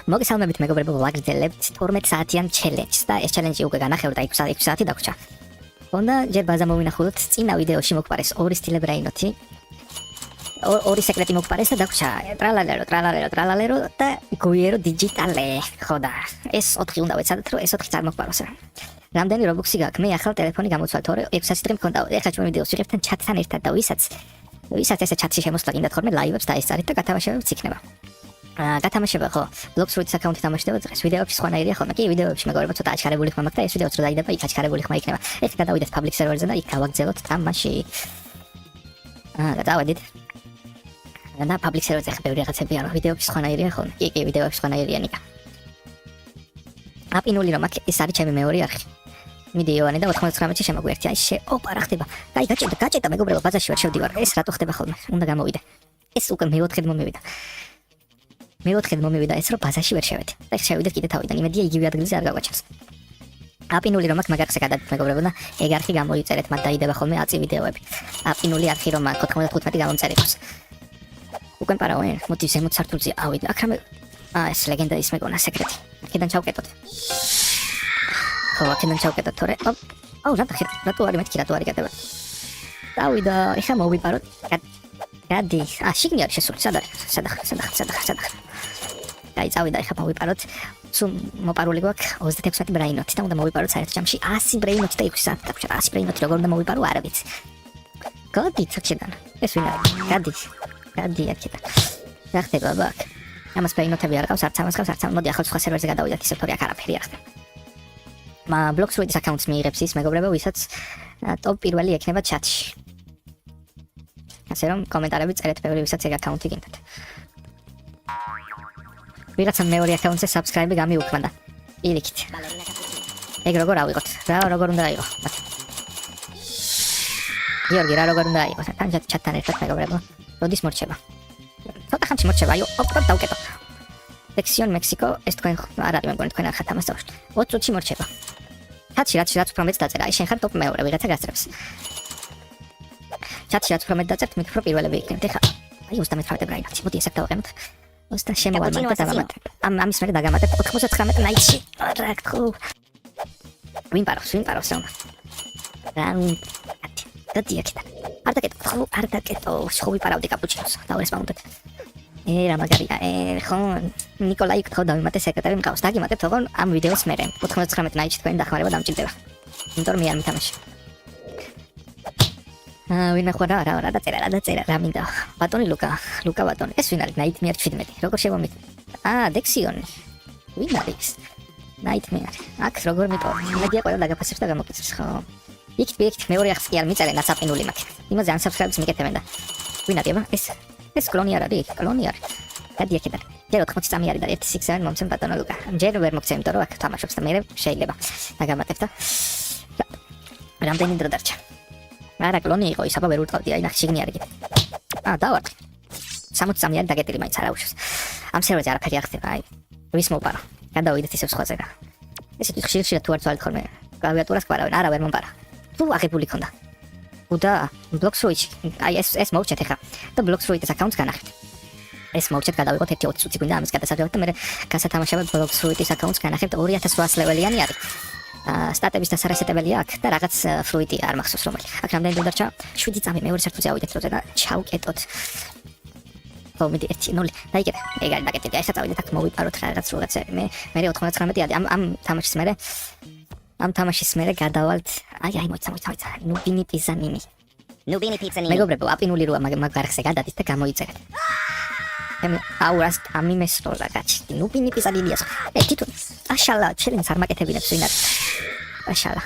მოგესალმებით მეგობრებო, ვაგრძელებთ 12 საათიან ჩელენჯს და ეს ჩელენჯი უკვე განახევრდა 6 საათი დაგვრჩა. Onda ჯერ ბაზა მოვინახულოთ, წინა ვიდეოში მოგყარეს ორი სტილე ბრაინოთი. ორი სეკრეტი მოგყარეს და დაგვრჩა ტრალალერო და გუიერო დიჯიტალე. ხო და ეს 4 უნდა ვეცადოთ, რომ ეს 4 წარმოგყაროს. რამდენი რობუქსი გაქვს? მე ახლა ტელეფონი გამოცვალ, თორე 600 დღე მქონდა. ეხლა ჩვენ ვიდეოს ვიღებთ ჩატთან ერთად და ვისაც ესე ჩატში შემოსვლა გინდა თორმე ლაივებს დაესწარით და გათამაშებებიც იქნება. გათამაშება ხო ბლოგსრუიტის აკაუნტით თამაშდება დღეს ვიდეოებში სხვანაირია ხოლმე კი ვიდეოებში მეგობრებო ცოტა აჩქარებული ხმა მაქვს და ეს ვიდეოც რო დაიდება იქ აჩქარებული ხმა იქნება ეს გადავიდეთ public server-ზე და იქ გავაგზავნოთ თამაში გადავედით და public server-ზე ხა ბევრი რაღაცები არა ვიდეოებში სხვანაირია ხოლმე კი ვიდეოებში სხვანაირია ნიკა აპინული რომ აქ ეს არის ჩემი მეორე არხი მიდი იოანე და 99-ში შემოგვიერთი აი ოპა რა ხდება კაი გაჭედა მეგობრებო ბაზარში ვერ შევდივარ ეს რატო ხდება ხოლმე უნდა გამოვიდე ეს უკვე მეოთხედ მომივიდა მეოთხედ მომივიდა ეს რომ ბაზარში ვერ შევედი და შევიდეთ კიდე თავიდან იმედია იგივე ადგილზე არ გავაჩენს აპინული რომ აქ მაგარხზე გადადით მეგობრებო და ეგ არხი გამოიწერეთ მათ დაიდება ხოლმე აწი ვიდეოები აპინული არხი რომ 95 გამომწერებს უკვე პარავენ მოდი ზემოთ სართულზე ავიდე აქ რამე ეს ლეგენდა ის მეგონა სეკრეტი აქედან ჩავკეტოთ ხო აქედან ჩავკეტოთ თორე რატო არის მეთქი რატო არის გადება დავიდა ეხა მოვიპაროთ გადი შიგნი არის შესული სადა აი წავიდა ეხა მოვიპაროთ სულ მოპარული გვაქვს 36 ბრაინოთი და უნდა მოვიპაროთ საერთო ჯამში 100 ბრაინოთი და 6 საათი დაგვჭირდა 100 ბრაინოთი როგორ უნდა მოვიპარო არა ვიცი გადი ცოტიდან ეს ვინ არის გადი აქედა რა ხდება ბაკ ამას ბრაინოთები არ ყავს არც ამას ყავს არც ამ მოდი ახლა სხვა სერვერზე გადავიდეთ ისე თორე აქ არაფერი არ ხდება ბლოგსრუიტის აკაუნტს მიიღებს ის მეგობრებო ვისაც ტოპ პირველი ექნება ჩატში ასე რომ კომენტარები წერეთ ბევრი ვისაც ეგ აკაუნტი გინდათ ვიღაცამ მეორე აკაუნტზე subscribe გამიუქმდა პირიქით ეგ როგორ ავიღოთ რა როგორ უნდა აიღო გიორგი რა როგორ უნდა აიღო ჩატთან ერთად მეგობრებო როდის მორჩება ცოტა ხანში მორჩება აიო ოპ დავკეტო სექციონ მექსიკო ეს თქვენ არ არის მეგონი თქვენ არ ხართ ამას დავუშვით 20 წუთში მორჩება ჩატში რაც უფრო მეც დაწერა აი შენ ხარ ტოპ მეორე ვიღაცა გასწრებს ჩატში რაც უფრო მეტ დაწერთ მე უფრო პირველები იქნებით ეხლა აი 38 ბრაინოთი მოდი ესაკ დავაყენოთ 20 შემოვალმად და დავამატებ ამის მერე დაგამატებ 99 ნაიჩი რა გქო ვინ პაროს რა გადი აქედა არ დაკეტო ხო ვიპარავდი კაპუჩინოს დავესპაუნდეთ რა მაგარია ხო ნიკოლაი გქო დავიმატე სეკრეტარი მყავს დაგიმატებ თქო ამ ვიდეოს მერე 99 ნაიჩი თქვენი დახმარება დამჭირდება იმიტომ მე არ მითამაში ვინ ახლა რა დაწერა რა მინდა ბატონი ლუკა ბატონი ეს ვინ არის ნაიტმეარ 17 როგორ შევამით დექსიონი ვინ არის ნაიტმეარი აქ როგორ მიტოვე იმედია ყველა დაგაფასებს და გამოგიწევს ხო იქ მეორე ახს კი არ მიწერე ნაცაპინული მაქვს იმაზე unsubscribe-ს მიკეთებენ და ვინ არის ეს კლონი არ არის გადი აქედან ჯერ 80 წამი არის და 167 მომცემ ბატონო ლუკა ჯერ ვერ მოგცემ იმიტომ რომ აქ თამაშობს და მე შეიძლება დაგამატებ და რამდენი დრო დარჩა არა კლონი იყო ის აბა ვერ უტყავდი აი ნახე შიგნი არის დავარ 63 არის დაგეტილი მაინც არა უშავს ამ სერვერზე არაფერი არ ხდება აი ვის მოპარა გადავიდეთ ისევ სხვაზე რა ესეთი ხშირად თუ არ წვალთ ხოლმე კლავიატურას ყარავენ არა ვერ მომპარა თუ აღებული ქონდა უდა ბლოგსრუიტში აი ეს მოვჭეთ ახლა და ბლოგსრუიტის აკაუნტს განახეთ ეს მოვჭეთ გადავიღოთ 1-20 წუთი გვინდა ამის გადასაჯავად და მე გასათამაშება ბლოგსრუიტის აკაუნტს განახეთ 2800 ლეველიანი არის სტატების დასარესეტებელია აქ და რაღაც ფლუიდი არ მახსოვს რომელი აქ რამდენი დრო დარჩა 7 წამი მეორე სართულზე ავიდეთ როზე და ჩავკეტოთ მომიდი 1-0 დაიგეთ ეგ არის დაკეტილი აი საწავიდეთ აქ მოვიპაროთ რაღაცები მე 99 არის ამ თამაშის მერე გადავალთ აი მოიცა ნუბინი პიზანინი მეგობრებო აპინული როა მაგ არხზე გადადით და გამოიწერეთ აურას ამიმესროლა გაჩი ნუბინი პიზანინიას თვითონ აშალა ჩელენჯს არ მაკეთებინებს ვინ არის აშალა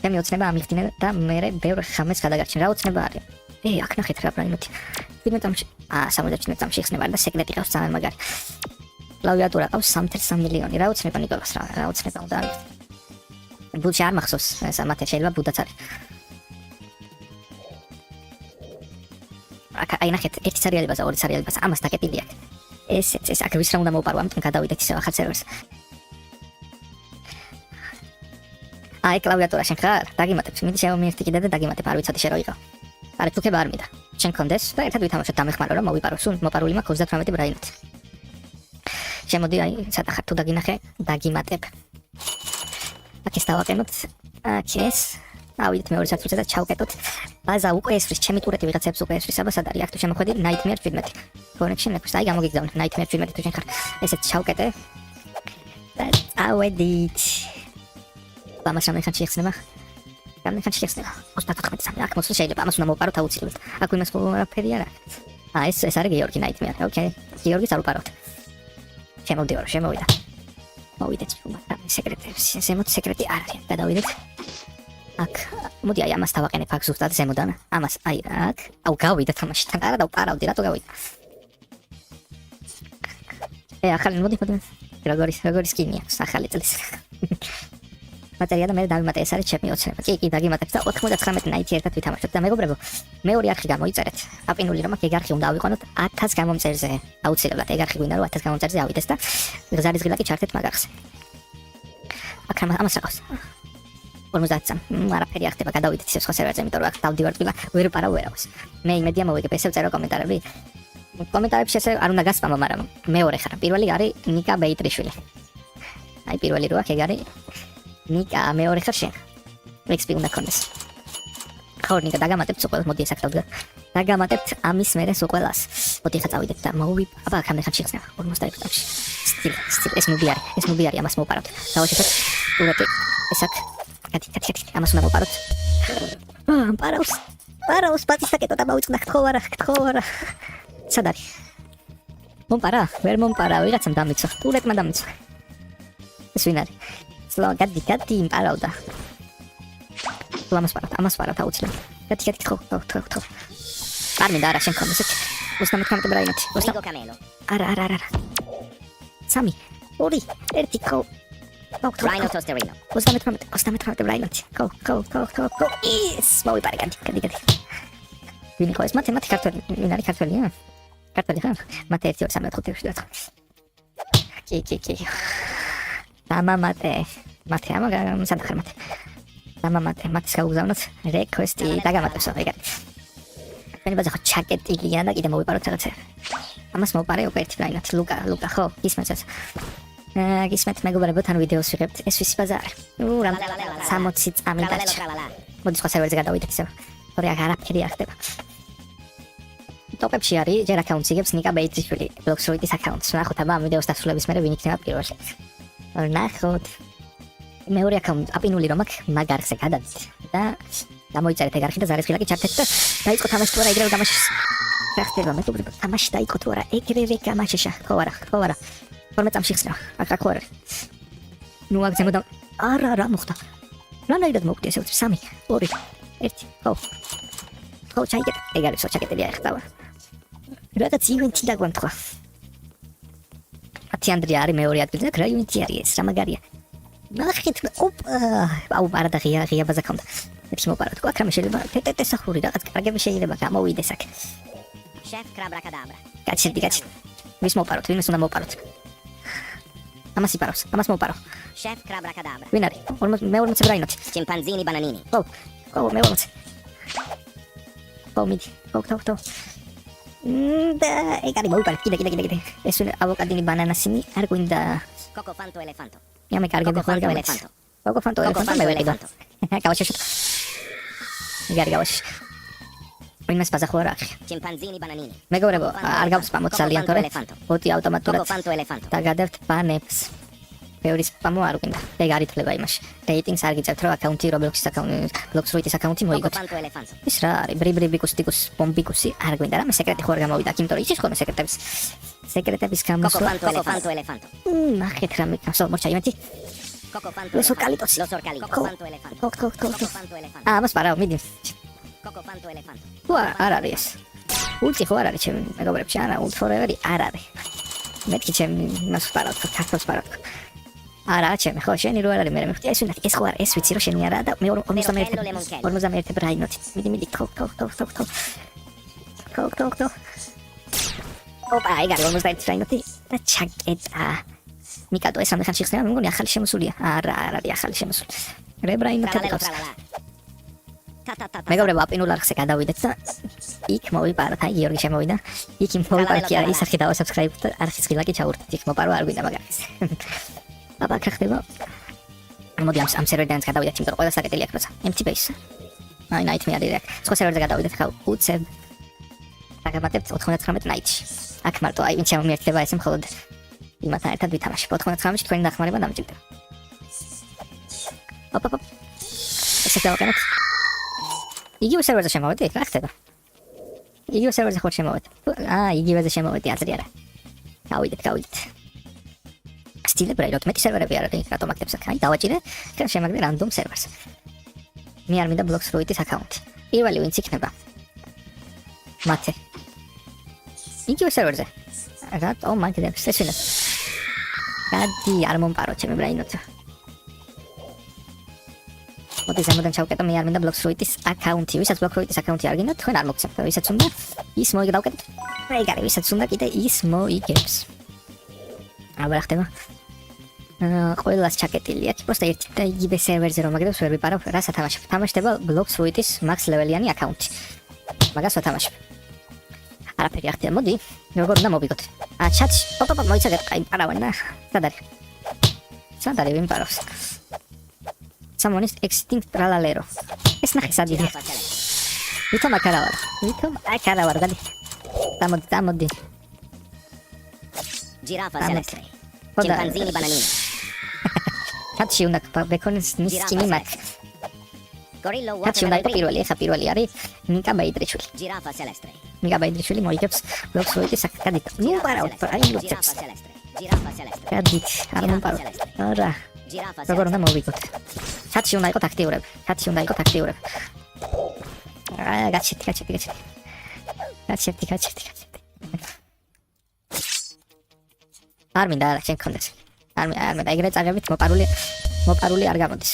მე ოცნება ამიხდინე და მე ბევრ ხამეს გადაგარჩენ რა ოცნება არის აქ ნახეთ რა ბრაინოთი 17 წამში ხსნება და სეკრეტი ყავს ძალიან მაგარი კლავიატურა ყავს 3.3 მილიონი რა ოცნება ნიკოლას რა ოცნება უნდა არის ბუდში არ მახსოვს ეს ამათე შეიძლება ბუდაც არის აი ნახეთ ერთი სერიალებაზა ორი სერიალებაზა ამას დაკეტილი აქვს ეს აქ ვის რა უნდა მოვპარო ამიტომ გადავიდეთ ისევ ახალ სერვერზე აი კლავიატურა შენ ხარ დაგიმატებ მიდი შევამიერთი კიდე და დაგიმატებ არ ვიცოდი შე რო იყო არა თუქება არ მინდა შენ კონდეს და ერთად ვითამაშოთ დამეხმარო რომ მოვიპარო სულ მოპარული მაქვს 38 ბრაინოთი შემოდი აი სათახარ თუ დაგინახე დაგიმატებ აქ ეს დავაყენოთ აქ ეს ავიდეთ მეორე სართულზე და ჩავკეტოთ ბაზა უკვე ესვრის ჩემი ტურეთი ვიღაცებს უკვე ესვრის აბა სად არის აქ თუ შემოხვედი Nightmare 17 connection აქვს აი გამოგიგზავნე Nightmare 17 თუ შენ ხარ ესეც ჩავკეტე და ავედით ამას რამე ხანში იხსნება რამე ხანში იხსნება 34 სამი აქ მოსულ შეიძლება ამას უნდა მოვპაროთ აუცილებლად აქ იმას ყველაფერი არა ეს არის გიორგი Nightmare ოკეი გიორგის არ ვპარავთ შემოვდივარ შემოვიდა მოვიდეთ სეკრეტებს ზემოთ სეკრეტი არ არის გადავიდეთ აქ მოდი აი ამას დავაყენებ აქ ზუსტად ზემოდან ამას აი აქ აუ გავიდა თამაშიდან არა დავპარავდი რატო გავიდა ახალი მოდი როგორი სკინი აქვს ახალი წლის მატერია და მე დავიმატე ეს არის ჩემი ოცნება კი დაგიმატებ და 99 ნაიტი ერთად ვითამაშოთ და მეგობრებო მეორე არხი გამოიწერეთ აპინული რომ აქ ეგ არხი უნდა ავიყვანოთ 1000 გამომწერზე აუცილებლად ეგ არხი გვინდა რომ 1000 გამომწერზე ავიდეს და გზარის ღილაკი ჩართეთ მაგარხზე აქ ამას რაღაც 50 არაფერი არ ხდება გადავიდეთ ისე სხვა სერვერზე იმიტომ რომ აქ დავდივარ თვითონ ვერ პარავ ვერავს მე იმედია მოვიგებ ესე ვწერო კომენტარები კომენტარებში ესე არ უნდა გასპამო მაგრამ მეორე ხარ პირველი არის ნიკა ბეიტრიშვილი აი პირველი რო აქ ეგ არის ნიკა მეორე ხარ შენ XP უნდა კონდეს ხო ნიკა დაგამატებთ უყველს მოდი ეს აქ დაგამატებთ ამის მერე უყველას მოდი ხა წავიდეთ და აბა აქ ამე ხარ შეხსნა 51 წუთში სტილ ეს ნუბი არის ამას მოვპარავთ დავაშეთოთ ურეთი ეს აქ კათი ამას უნდა მოვპაროთ პარავს პატისაკეტო და მოვიწყდა ხო არა სად არის მომპარა ვერ მომპარა ვიღაცამ დამიცვა ურეთმა დამიცვა ეს ვინ არის სლო გადი იმპარავდა ამას პარავთ აუცილებლად კათი ხო არ მინდა არა შენ კონდეს 99 ბრაინოთი არა სამი ორი ერთი ხო Rhino Tosterino. 99 Rhino. Go. Yes, მოვიპარე გადი. ვინი ხო ეს მათე ქართველი, ვინ არის ქართველია? ქართველი ხარ? მათე 1 2 3 4 5 6 კი. მათე ამა სად ხარ მათე? მათეს გავუგზავნოთ request-ი დაგამატებს ეგ არის. მე ბაზა ხო ჩაკეტილია და კიდე მოვიპაროთ რაღაცა. ამას მოვპარე უკვე ერთი Rhino. ლუკა ხო, ისმენს გისმენთ მეგობრებო თან ვიდეოს ვიღებთ ეს ვის ბაზარი რამ 60 წამი დარჩა მოდი სხვა სერვერზე გადავიდეთ ისევ თორე აღარაფერი არ ხდება ტოპებში არის ჯერ აკაუნტს იგებს ნიკა ბეიტრიშვილი ბლოქსროიტის აკაუნტს ნახოთ აბა ამ ვიდეოს დასრულების მერე ვინ იქნება პირველი ნახოთ მეორე აკაუნტი აპინული რომ აქ მაგარხზე გადავიდეთ და გამოიწერეთ ეგ არხი და ზარის ღილაკი ჩართეთ და დაიწყო თამაში თუ არა ეგრევე თამაშის რა ხდება მეგობრებო თამაში დაიწყო თუ არა ეგრევე თამაშიშა ხო არა 12 წამში ხსნა აქ ხო არის ნუ აქ ზემოდან არა მოხდა რანაირად მოხდა ესე 3 2 1 ხო ჩაიგეთ ეგ არის ჩაკეტილი ახლა რაღაც ივენთი დაგვანთხვა ათი არის მეორე ადგილზე და რა ივენთი არის ეს რა მაგარია ნახეთ აუ არა და ღია ბაზა კონდა ეს მოპაროთ ხო აქ რამე შეიძლება ტეტე სახური რაღაც კარგები შეიძლება გამოვიდეს აქ შეფ კრაბრაკადაბრა გაჩერდი ვის მოპაროთ ვინს უნდა მოპაროთ ამას იპარავს ამას მოვპარავ შეფ კრაბრაკადაბრა ვინ არის მეორე მოწე ბრაინოთი ჩიმპანზინი ბანანინი ხო მეორე მოწე მიდი ხო და ეგ არის მოვიპარე კიდე ეს ავოკადინი ბანანასინი არ გვინდა კოკო ფანტო ელეფანტო მე კარგები ხო ელეფანტო კოკო ფანტო ელეფანტო მე ვიყიდო გავაშეშოთ ეგ არის გავაშ ვინმეს ბაზა ხო არა ჩიმპანზინი ბანანინი მეგობრებო არ გავსპამოთ ძალიან თორე ბოტი ავტომატურად დაგადებთ ბანებს ბევრი სპამო არ გვინდა ეგ არ ითვლება იმაში რეიტინგს არ გიწევთ რომ აკაუნტი Roblox-ის აკაუნტი Bloxroid-ის აკაუნტი მოიგოთ ის რა არის ბრიბიკუს ტიკუს ბომბიკუსი არ გვინდა რა მე სეკრეტი ხო არ გამოვიდა იმიტომ რომ იცის ხოლმე სეკრეტების გამოსვლა კოკო ფანტო ელეფანტო ნახეთ რა მეკასო მოჩა იმეთი კოკო ფანტო ლოსორკალიტოს კოკო ფანტო ელეფანტო ამას პარავ მიდი კოკო ფანტო ელეფანტო არ არის ეს ულტი ხო არ არის ჩემი მეგობრებში არა ულტ ფორევერი არ არის მეთქი ჩემი მას პარავ თქოს პარავ არა ჩემი ხო შენი რო არ არის მე მეხტი ეს უნდა ეს ხო არ ეს ვიცი რომ შენი არა და მე 51 ბრაინოთი მიდი ხო ოპა ეგ არის 51 ბრაინოთი და ჩაკეტა მიკადო ეს ამ ხანში ხსნა მე მგონი ახალი შემოსულია არა არის ახალი შემოსული რე ბრაინოთი მეგობრებო, აპინულ არხზე გადავიდეთ და იქ მოვიპაროთ. აი, გიორგი შემოვიდა. იქ მოვიპაროთ კი არა, ისახი და subscribe და არხის ღილა კი ჩავურდეთ. იქ მოპარო არ გვინდა მაგას. აბა, ხახდება. მოდი ამ სერვერიდან გადავიდეთ, იმიტომ რომ ყველა საკეთილი აქვს როცა. empty base. აი, nightmare direct. სხვა სერვერზე გადავიდეთ, ხა უცებ. დაგამატებთ 99 night-ში. აქ მარტო აი ვინ შემომიერთდება ესე მხოლოდ იმათან ერთად ვითამაშებ. 99-ში თქვენი დახმარება დამჭირდება. ოპ. ესე დავაკეთოთ. იგივე სერვერზე შემოვედი, რა ხდება? იგივე სერვერზე ხო შემოვედი? იგივეზე შემოვედი, აზრი არა. გავიდეთ. სტილები რა, მეტი სერვერები არ არის, რატომ აკეთებს აქ? აი, დავაჭირე, ხელ შემაგდე random servers. მე არ მინდა Blocks Fruit-ის აკაუნტი. პირველი ვინც იქნება? მათე. იგივე სერვერზე. რატომ მაგდებს? ეს ვინა? გადი, არ მომპარო ჩემი ბრაინოცა. მოდი ზემოდან ჩავკეტო, მე არ მინდა Blocks Fruit-ის აკაუნტი. ვისაც Blocks Fruit-ის აკაუნტი არ გინდათ, თქვენ არ მოგცემთ. ვისაც უნდა, ის მოიგდავკეთ. ეგარი, ვისაც უნდა კიდე ის მოიგებს. აბა რა ხდება? ყველას ჩაკეტილი აქვს. просто ერთი და იგივე სერვერზე რომ მაგდებს ვერ ვიპარავ, რას ათამაშებ? თამაშდება Blocks Fruit-ის max level-იანი აკაუნტი. მაგას ვათამაშებ. არაფერი არ ხდება, მოდი, როგორ უნდა მოვიგოთ. ჩატში, ოპ, მოიცადეთ, აი, პარავენ და სად არის ვინ პარავს? Someone is extinct tralalero. ეს ნახე სად იდი. ვითომ აქ არა ვარ, გადი. დამოდი. Giraffa celeste. Chimpanzini bananini. ჩატში უნდა ბეკონის ნისკინი მაქვს. Gorillo ჩატში უნდა იყოს პირველი, ეხა პირველი არის ნიკა ბაიდრიშვილი. Giraffa celeste. ნიკა ბაიდრიშვილი მოიგებს Blocks Fruit-ის აკაუნტი. ნუ პარავთ, აი ლოცებს. Giraffa celeste. გადით, არ მომპარო. არა. Giraffa როგორ უნდა მოვიგოთ? ჩატში უნდა იყოს აქტიურები. გაჩერდი. არ მინდა რა შენ კონდეს. არ მინდა ეგრე წაგებით მოპარული არ გამოდის.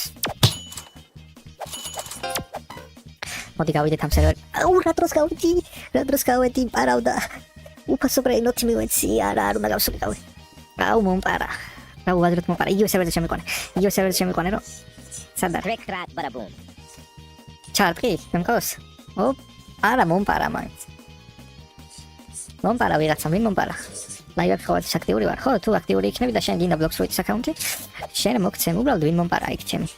მოდი გავიდეთ ამ სერვერში. რა დროს გავედი, პარავდა. უფასო ბრეინოთი მივეცი, არა, არ უნდა გავსულიყავი. მომპარა. უაზროდ მომპარა. იგივე სერვერზე შემიყვანე, რომ სად არის? Trick track bada boom. ჩარტყი, მემყავს? არა, მომპარა მაინც. მომპარა ვიღაცა, ვინ მომპარა? ლაივებში ხო აქტიური ვარ, ხო? თუ აქტიური იქნები და შენ გინდა Blocks Fruit-ის აკაუნტი, შენ მოგცემ უბრალოდ ვინ მომპარა იქ ჩემი.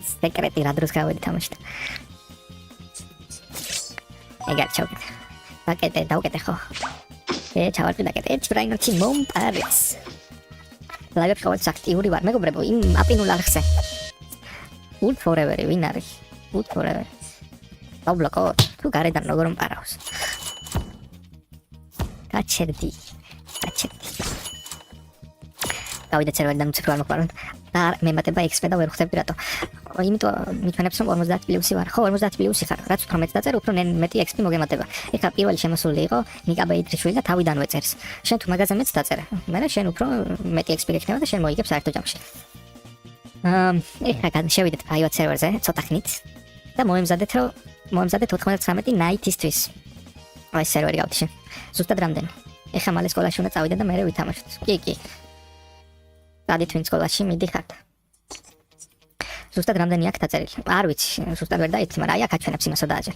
სეკრეტი რა დროს გავედი თამაშით. ეგარ ჩავკეთე. დავკეთე ხო? ჩავარდი დაკეთე. ერთ ბრაინოთი მომპარეს. ლაივებში ხო აქტიური ვარ, მეგობრებო, იმ აპინულ არხზე. Wood forever, ვინ არის? Wood forever. დაბლოკო, თუ გარედან როგორ მომპარავს. გაჩერდი. გავიდეთ სერვერიდან უცებ არ მოგპაროთ. და მემატება XP და ვერ ხვდები რატო. იმიტომ მithანებს რომ 50 პლუსი ვარ. ხო, 50 პლუსი ხარ. რაც უფრო მეტ დაწერ, უფრო მეტი XP მოგემატება. ეხლა პირველი შემოსული იყო ნიკა ბაიდრიშვილი და თავიდანვე წერს. შენ თუ მაგაზე მეც დაწერე. მე შენ უფრო მეტი XP გექნება და შენ მოიგებ საერთო ჯამში. ეხლა შევიდეთ private server-ზე, ცოტა ხნით და მოემზადეთ 99 night-ისთვის. აი სერვერი გავდიშე. ზუსტად რამდენი? ეხლა მალე სკოლაში უნდა წავიდე და მე ვითამაშოთ. კი. გადით ვინ სკოლაში მიდიხართ. ზუსტად რამდენი აქვს დაწერილი? არ ვიცი, ზუსტად ვერ დაიცი, მაგრამ აი აქ აჩვენებს იმასო დააჭერ.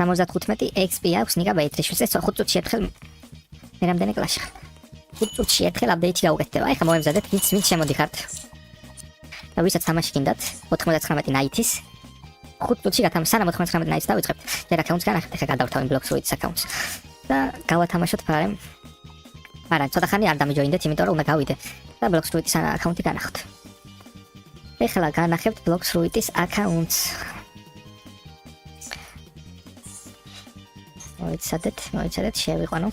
75 XP აქვს ნიკა ბაიდრიშვილს, ეს 5 წუთში ერთხელ მე რამდენი კლასში ხარ? 5 წუთში ერთხელ აპდეიტი გაუკეთდება. ეხლა მოემზადეთ, ვინც შემოდიხართ. და ვისაც თამაში გინდათ 99 night-ის 5 წუთში გათამაშოთ, სანამ 99 night-ს დავიწყებთ. ჯერ აკაუნტს განახეთ, ეხლა გადავთავენ Blocks Fruit-ის აკაუნტს. და გავათამაშოთ ფარემ. მაგრამ ცოტა ხანი არ დამიჯოინდეთ, იმიტომ რომ უნდა გავიდე და Blocks Fruit-ის აკაუნტი განახოთ. ეხლა განახებთ Blocks Fruit-ის აკაუნტს. მოიცადეთ, შევიყვანო.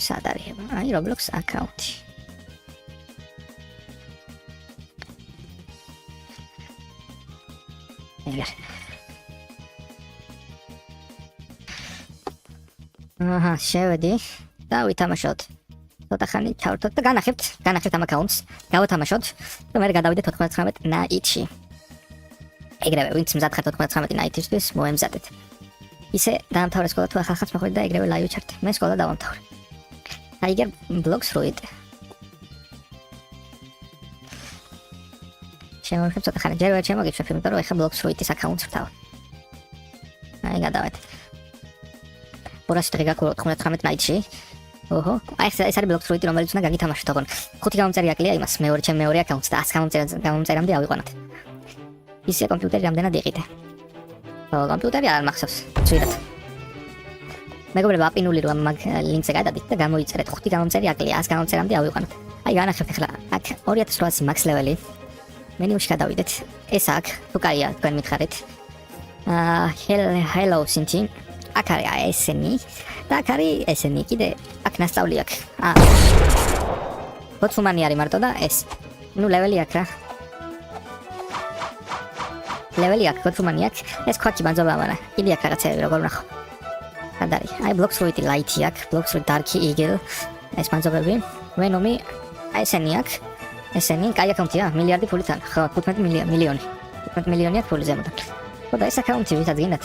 სად არის? აი Roblox აკაუნტი. ეგარ. შევედი და ვითამაშოთ. ცოტა ხანი ჩავერთოთ და განახებთ ამ აკაუნტს. გავათამაშოთ და მე გადავიდეთ 99 night-ში. ეგრევე, ვინც მზად ხართ 99 night-ისთვის, მოემზადეთ. ისე დაამთავრე სკოლა თუ ახალ ხალხს მოხვდით და ეგრევე ლაივ ჩართ. მე სკოლა დავამთავრე. აიგერ Blocks Fruit. შემოვიშვებ ცოტა ხანი. ჯერ ვერ შემოგიშვებ, იმიტომ რომ ეხლა Blox Fruit-ის აკაუნტს ვთავ. აი გადავეთ. 200 დღე გაგურო 99 ნაიტში. ოჰო, აი ეს არის Blox Fruit, რომელიც უნდა გაგითამაშოთ, ოღონ 5 გამომწერი აკლია იმას, მეორე აკაუნტს და 100 გამომწერამდე ავიყვანოთ. ისე კომპიუტერი რამდენად იყიდე. კომპიუტერი არ მახსოვს. ცუდად. მეგობრებო, აპინული რომ მაგ ლინკზე გადადით და გამოიწერეთ 5 გამომწერი აკლია 100 გამომწერამდე ავიყვანოთ. აი განახებთ ახლა აქ 2800 max level-ი. მენიუში გადავიდეთ. ეს აქ თუ კაია თქვენ მითხარით. hello Sinti. აქ არის ესენი და აქ არის ესენი. კიდე აქ ნასწავლი აქვს. ბოთუმანი არის მარტო და ეს. ნუ level-ი აქვს რა. level-ი აქვს, ბოთუმანი აქვს. ეს ქვაკი ბანძობა მაგრამ. კიდე აქ რაღაცები როგორ ვნახო. სად არის? აი Blox Fruit Light-ი აქვს, Blox Fruit Dark Eagle. ეს ბანძობები. Venom-ი აი ესენი აქვს. ესენი კაი აკაუნტია, მილიარდი ფულითან. ხო, 15 მილიონი. 15 მილიონი აქვს ფული ზემოდან. ხო და ეს აკაუნტი ვისაც გინდათ?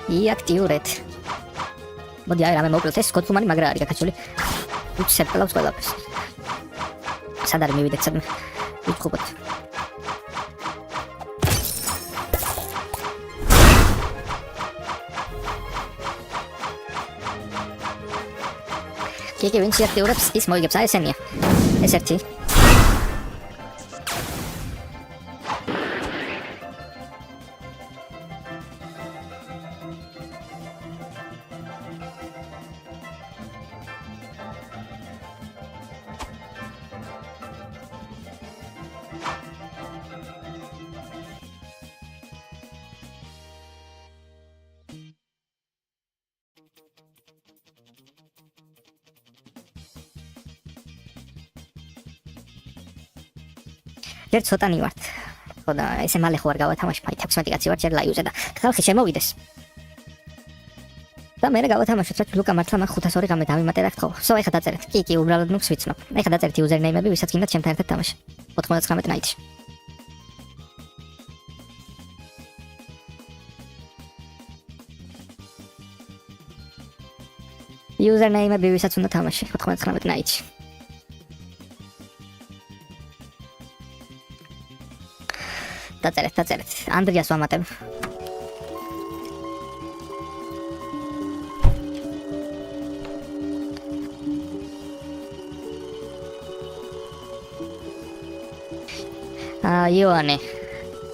იაქტიურეთ. მოდი აი რამე მოვკლოთ ეს კოთუმანი მაგრა არის გაკაჩული. უცებ კლავს ყველაფერს. სად არის მივიდეთ სადმე? ვიწყობოთ. კი, ვინც იაქტიურებს, ის მოიგებს. აი ესენია. ეს ერთი. ჯერ ცოტანი ვართ. ხო და ესე მალე ხო არ გავათამაშე, აი 16 კაცი ვარ ჯერ ლაივზე და ხალხი შემოვიდეს. და მე გავათამაშოთ, რაც ლუკა მართლა მაგ 502 ღამე დამიმატებთ ხო. სო ეხა დაწერეთ. კი, უბრალოდ ნუქს ვიცნობ. ეხა დაწერეთ username-ები, ვისაც გინდათ ჩემთან ერთად თამაში. 99 ნაიტში. username-ები, ვისაც უნდა თამაში 99 ნაიტში. დაწერეთ. ანდრიას ვამატებ. იოანე.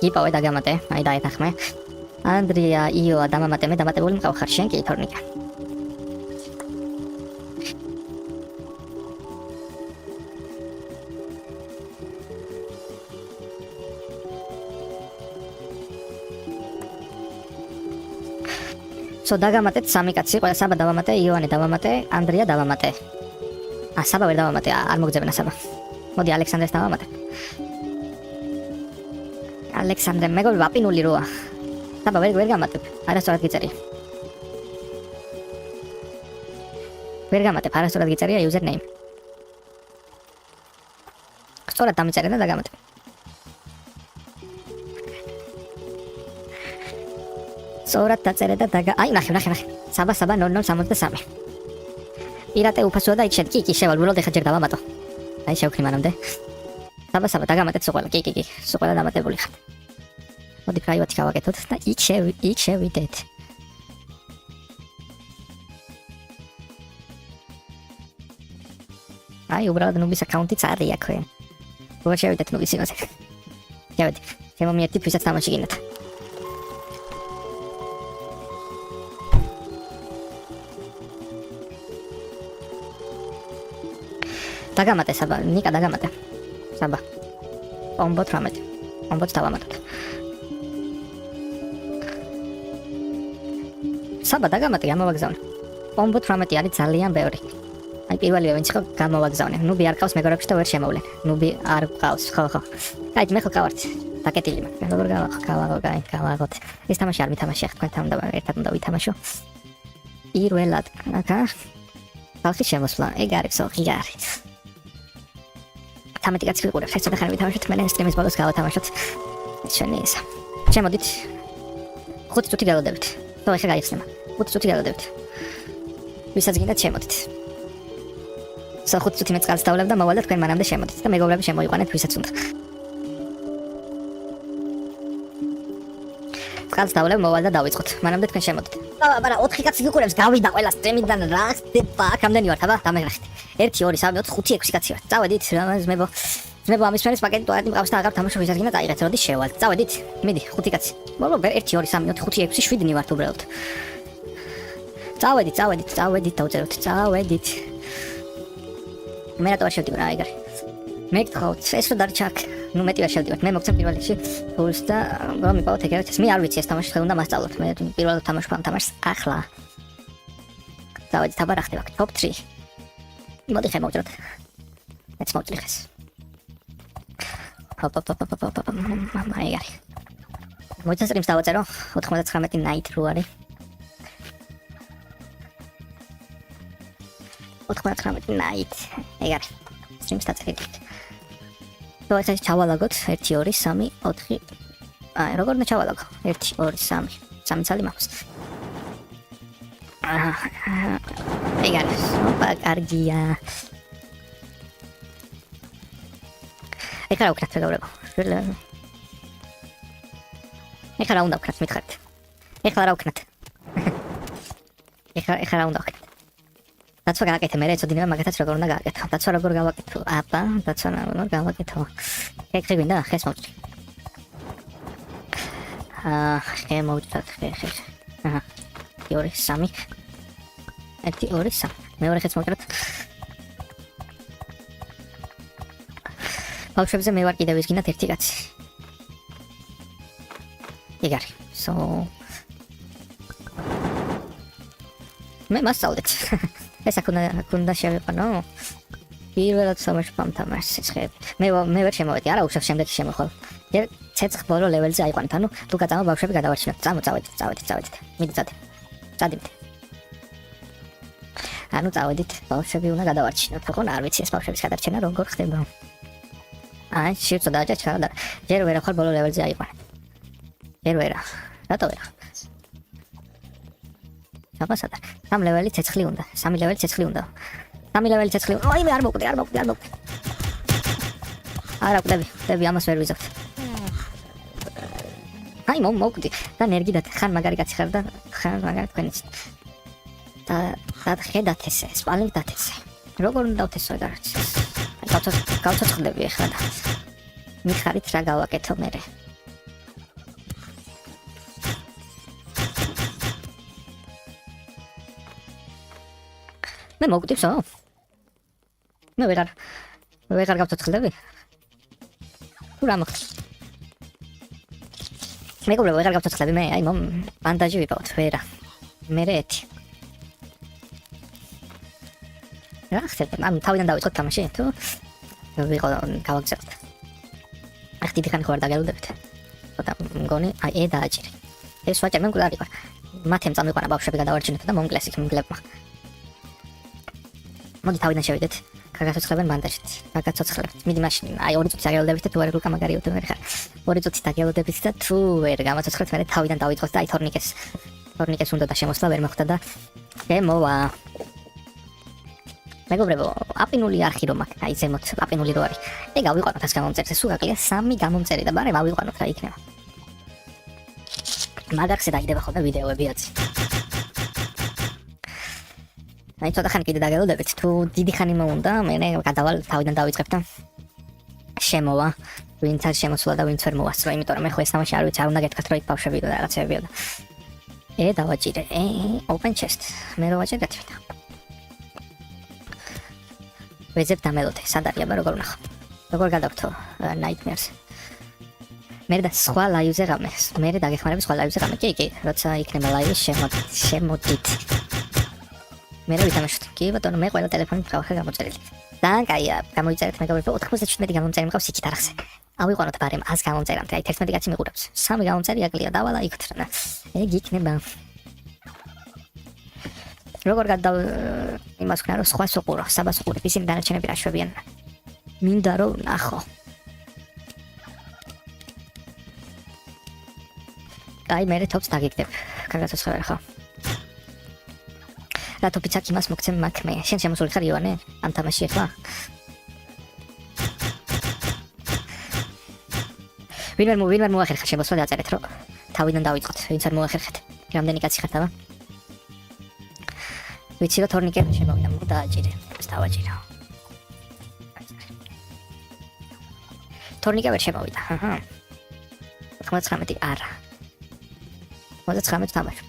იპავე დაგამატე, აი დაეთახმე. ანდრია, იოა დამამატე, მე დამატებული მყავ ხარ შენ კი თორნიკა. დაგამატეთ 3 კაცი, ყველა საბა დავამატე, იოანე დავამატე, ანდრია დავამატე. საბა ვერ დავამატე, არ მოგძებნა საბა. მოდი ალექსანდრეს დავამატე. ალექსანდრე, მეგობრებო, აპინული როა. საბა ვერ გამატებ, არასწორად გიწერია. ვერ გამატებ, არასწორად გიწერია username. სწორად დამიწერე და დაგამატე. სწორად დაწერე და აი ნახე. საბა 0063. პირატე უფასოა და იქ შედ კი შევალ, უბრალოდ ეხა ჯერ დავამატო. აი შევქნი მანამდე. საბა დაგამატეთ სულ ყველა. კი. სულ ყველა დამატებული ხარ. მოდი პრაივატი გავაკეთოთ და იქ შევიდეთ. აი უბრალოდ ნუბის აკაუნტიც არის აქვე. როგორ შევიდეთ ნუბის იმაზე? შევიდეთ. შემომიერთდი ვისაც თამაში გინდათ. დაგამატე საბა, ნიკა დაგამატე. საბა. ომბო 18. ომბოც დავამატოთ. საბა დაგამატე, გამოვაგზავნე. ომბო 18 არის ძალიან ბევრი. აი პირველივე ვინც ხო გამოვაგზავნე. ნუბი არ ყავს მეგობრებში და ვერ შემოვლენ. ნუბი არ ყავს, ხო. აი მე ხო გავართ. დაკეტილი მაქვს. როგორ გავაღოთ. ეს თამაში არ მითამაშია, თქვენთან უნდა ერთად უნდა ვითამაშო. პირველად, აკა. ხალხი შემოსვლა, ეგ არის ხიგარი. 13 კაცი ვიყურებთ, ეს ცოტა ხანი ვითამაშოთ, მე სტრიმის ბოლოს გავათამაშოთ. ჩვენი ისა. შემოდით. 5 წუთი გელოდებით. თო ეხლა გაიხსნება. 5 წუთი გელოდებით. ვისაც გინდათ შემოდით. 5 წუთი მე წყალს დავლებ და მოვალ და თქვენ მანამდე შემოდით და მეგობრები შემოიყვანეთ ვისაც უნდა. კაცს დავლევ მოვალ და დავიწყოთ. მანამდე თქვენ შემოდით. მაგრამ 4 კაცი გიყურებს, გავიდა ყველა სტრიმიდან რა ხდება? აქ რამდენი ვართ, აბა? დამეღრახეთ. 1 2 3 4 5 6 კაცი ვართ. წავედით, ძმებო ამის ფრენის პაკეტი ტუალეტი მყავს და აღარ თამაშობ ისარგინა წაიღეთ, როდი შევალთ. წავედით. მიდი, 5 კაცი. ბოლო 1 2 3 4 5 6 7 ვართ უბრალოდ. წავედით, დავწეროთ, წავედით. მე რატო არ შევდივარ, აი გარი. მე გთხოვთ, ეს რო დარჩა აქ. ნუ მეტი არ შევდივართ. მე მოგცემ პირველ რიგში ფულს და რომ მიპოვოთ ეგრეთ. მე არ ვიცი ეს თამაში ხელ უნდა მასწავლოთ. მე პირველად თამაშობ ამ თამაშს ახლა. წავედით, აბა რა ხდება? Top 3. მოდი ხე მოვწეროთ. მეც მოვწრი ხეს. აი გარი. მოიცან სტრიმს დავაწერო 99 night რო არის. 99 night. აი გარი. სტრიმს დაწერეთ. დავაწერე ჩავალაგოთ 1 2 3 4. აი როგორ უნდა ჩავალაგო? 1 2 3. 3 წელი მაქვს. აი გარი. ოპა კარგია. ეხლა უკრათ ეგავრებო. ეხლა რა უნდა ვქნათ მითხარით? ეხლა რა ვქნათ? ეხლა რა უნდა ვქნათ? დაცვა გააკეთე, მე ეცოდინება მაგათაც როგორ უნდა გააკეთო. დაცვა როგორ გავაკეთო? აბა, დაცვა როგორ გავაკეთო? ხე გვინდა, ხეს მოვჭრი. ხე მოვჭრათ, ხე. 2 3. 1 2 3. მეორე ხეც მოვჭრათ. ბავშვებზე მე ვარ კიდევ ის გინდათ 1 კაცი. ეგარი. მე მასწავლეთ. ეს აქ უნდა შევიყვანო. პირველად სამაშ პამთამას ხებ. მე ვერ შემოვედი, არა უშავს შემდეგი შემოხვალ. ჯერ ცეცხლ ბოლო ლეველზე აიყვანეთ, ანუ თუ გაწამა ბავშვები გადავარჩინოთ. წავედით. მიდი წადით. ანუ წავედით, ბავშვები უნდა გადავარჩინოთ. ხო, არ ვიცი ეს ბავშვების გადარჩენა როგორ ხდება. აი, შევწოდა დაჭერა. ჯერ ვერა ხარ ბოლო ლეველზე აიყვანე. ჯერ ვერა. რატო ვერა? აბასადა. 3 ლეველი ცეცხლი უნდა. 3 ლეველი ცეცხლი უნდა. 3 ლეველი ცეცხლი. აი, მე არ მოვკვდი. არა, ვკვდები, ამას ვერ ვიზავთ. აი, მოვკვდი. და ნერგი და ხან მაგარი კაცი ხარ და ხან მაგარი თქვენიც. და ხედათ ესე, სპალინგ დათესე. როგორ უნდა დავთესო ეგ არ ვიცი. გავცოცხლდები ახლა და მიხარით რა გავაკეთო მე. მე მოვკვდივსო? მე ვეღარ გავცოცხლდები? თუ რა მოხდა? მეგობრებო, ვეღარ გავცოცხლდები მე, აი ბანდაჟი ვიპოვოთ, ვერა. მე ერთი. რა ხდება? ამ თავიდან დავიწყოთ თამაში, თუ ვიყო გავაგზავნოთ. ახ დიდი ხანი ხო არ დაგელოდებით. ცოტა მგონი, აი დააჭირე. ეს ვაჭარ მე მკვდარი ვარ. მათემ წამიყვანა ბავშვები გადავარჩინოთ და მომკლეს იქ მგლებმა. მოდი თავიდან შევიდეთ. გაგაცოცხლებენ ბანდაჟით. გაგაცოცხლებთ. მიდი მაშინ აი 2 წუთი დაგელოდებით და თუ არ გულკა მაგარი უთმე ხარ. 2 წუთი დაგელოდებით და თუ ვერ გამოცოცხლეთ მე თავიდან დავიწყოთ და აი თორნიკეს უნდა და შემოსვლა ვერ მოხდა და შემოვა. მეგობრებო, აპინული არხი რომ აქ აი ზემოთ აპინული რო არის. ეგ ავიყვანოთ ას გამომწერზე, სულ გაკლია 3 გამომწერი და ბარემ ავიყვანოთ რა იქნება. მაგარხზე დაიდება ხოლმე ვიდეოები აცი. აი ცოტა ხანი კიდე დაგელოდებით, თუ დიდი ხანი მოუნდა, მე გადავალ თავიდან დავიწყებ და შემოვა. ვინც არ შემოსულა და ვინც ვერ მოვასწრო, იმიტომ რომ მე ხო ეს თამაში არ ვიცი, არ უნდა გეთქვათ რომ იქ ბავშვები და რაღაცებია და დავაჭირე. open chest. მე რო ვაჭერ გათვიდა. ვეძებ დამელოდე, სად არის აბა როგორ ვნახო? როგორ გადავთო nightmares. მე და სხვა ლაივზე ღამე. მე დაგეხმარები სხვა ლაივზე ღამე. კი, როცა იქნება ლაივი შემოდით. მე რა ვითამაშოთ? კი, ბატონო, მე ყველა ტელეფონით მყავს გამოწერილი. ძალიან კაია, გამოიწერეთ მეგობრებო, 97 გამომწერი მყავს იქით არხზე. ავიყვანოთ ბარემ 100 გამომწერამდე, აი 11 კაცი მიყურებს. 3 გამომწერი აკლია, დავალა იქით რა. ეგ იქნება. როგორ გადავ იმას ვქნა რომ სხვა სოყურო, საბას უყურებ, ისინი დანარჩენები რა შვებიან. მინდა რომ ნახო. აი მე თოპს დაგიგდებ. გაგაცოცხლე ხო? რა თოპიც აქ იმას მოგცემ მაგ მე. შენ შემოსული ხარ ივანე? ამ თამაში ახლა? ვინმერ მოახერხა შემოსვლა დაწერეთ რომ თავიდან დავიწყოთ, ვინც არ მოახერხეთ. რამდენი კაცი ხართ აბა? ვიცი რომ თორნიკეტი შემოვიდა, დააჭირე, დავაჭირო. თორნიკე ვერ შემოვიდა. აჰა. 99 არა. 99 თამაში.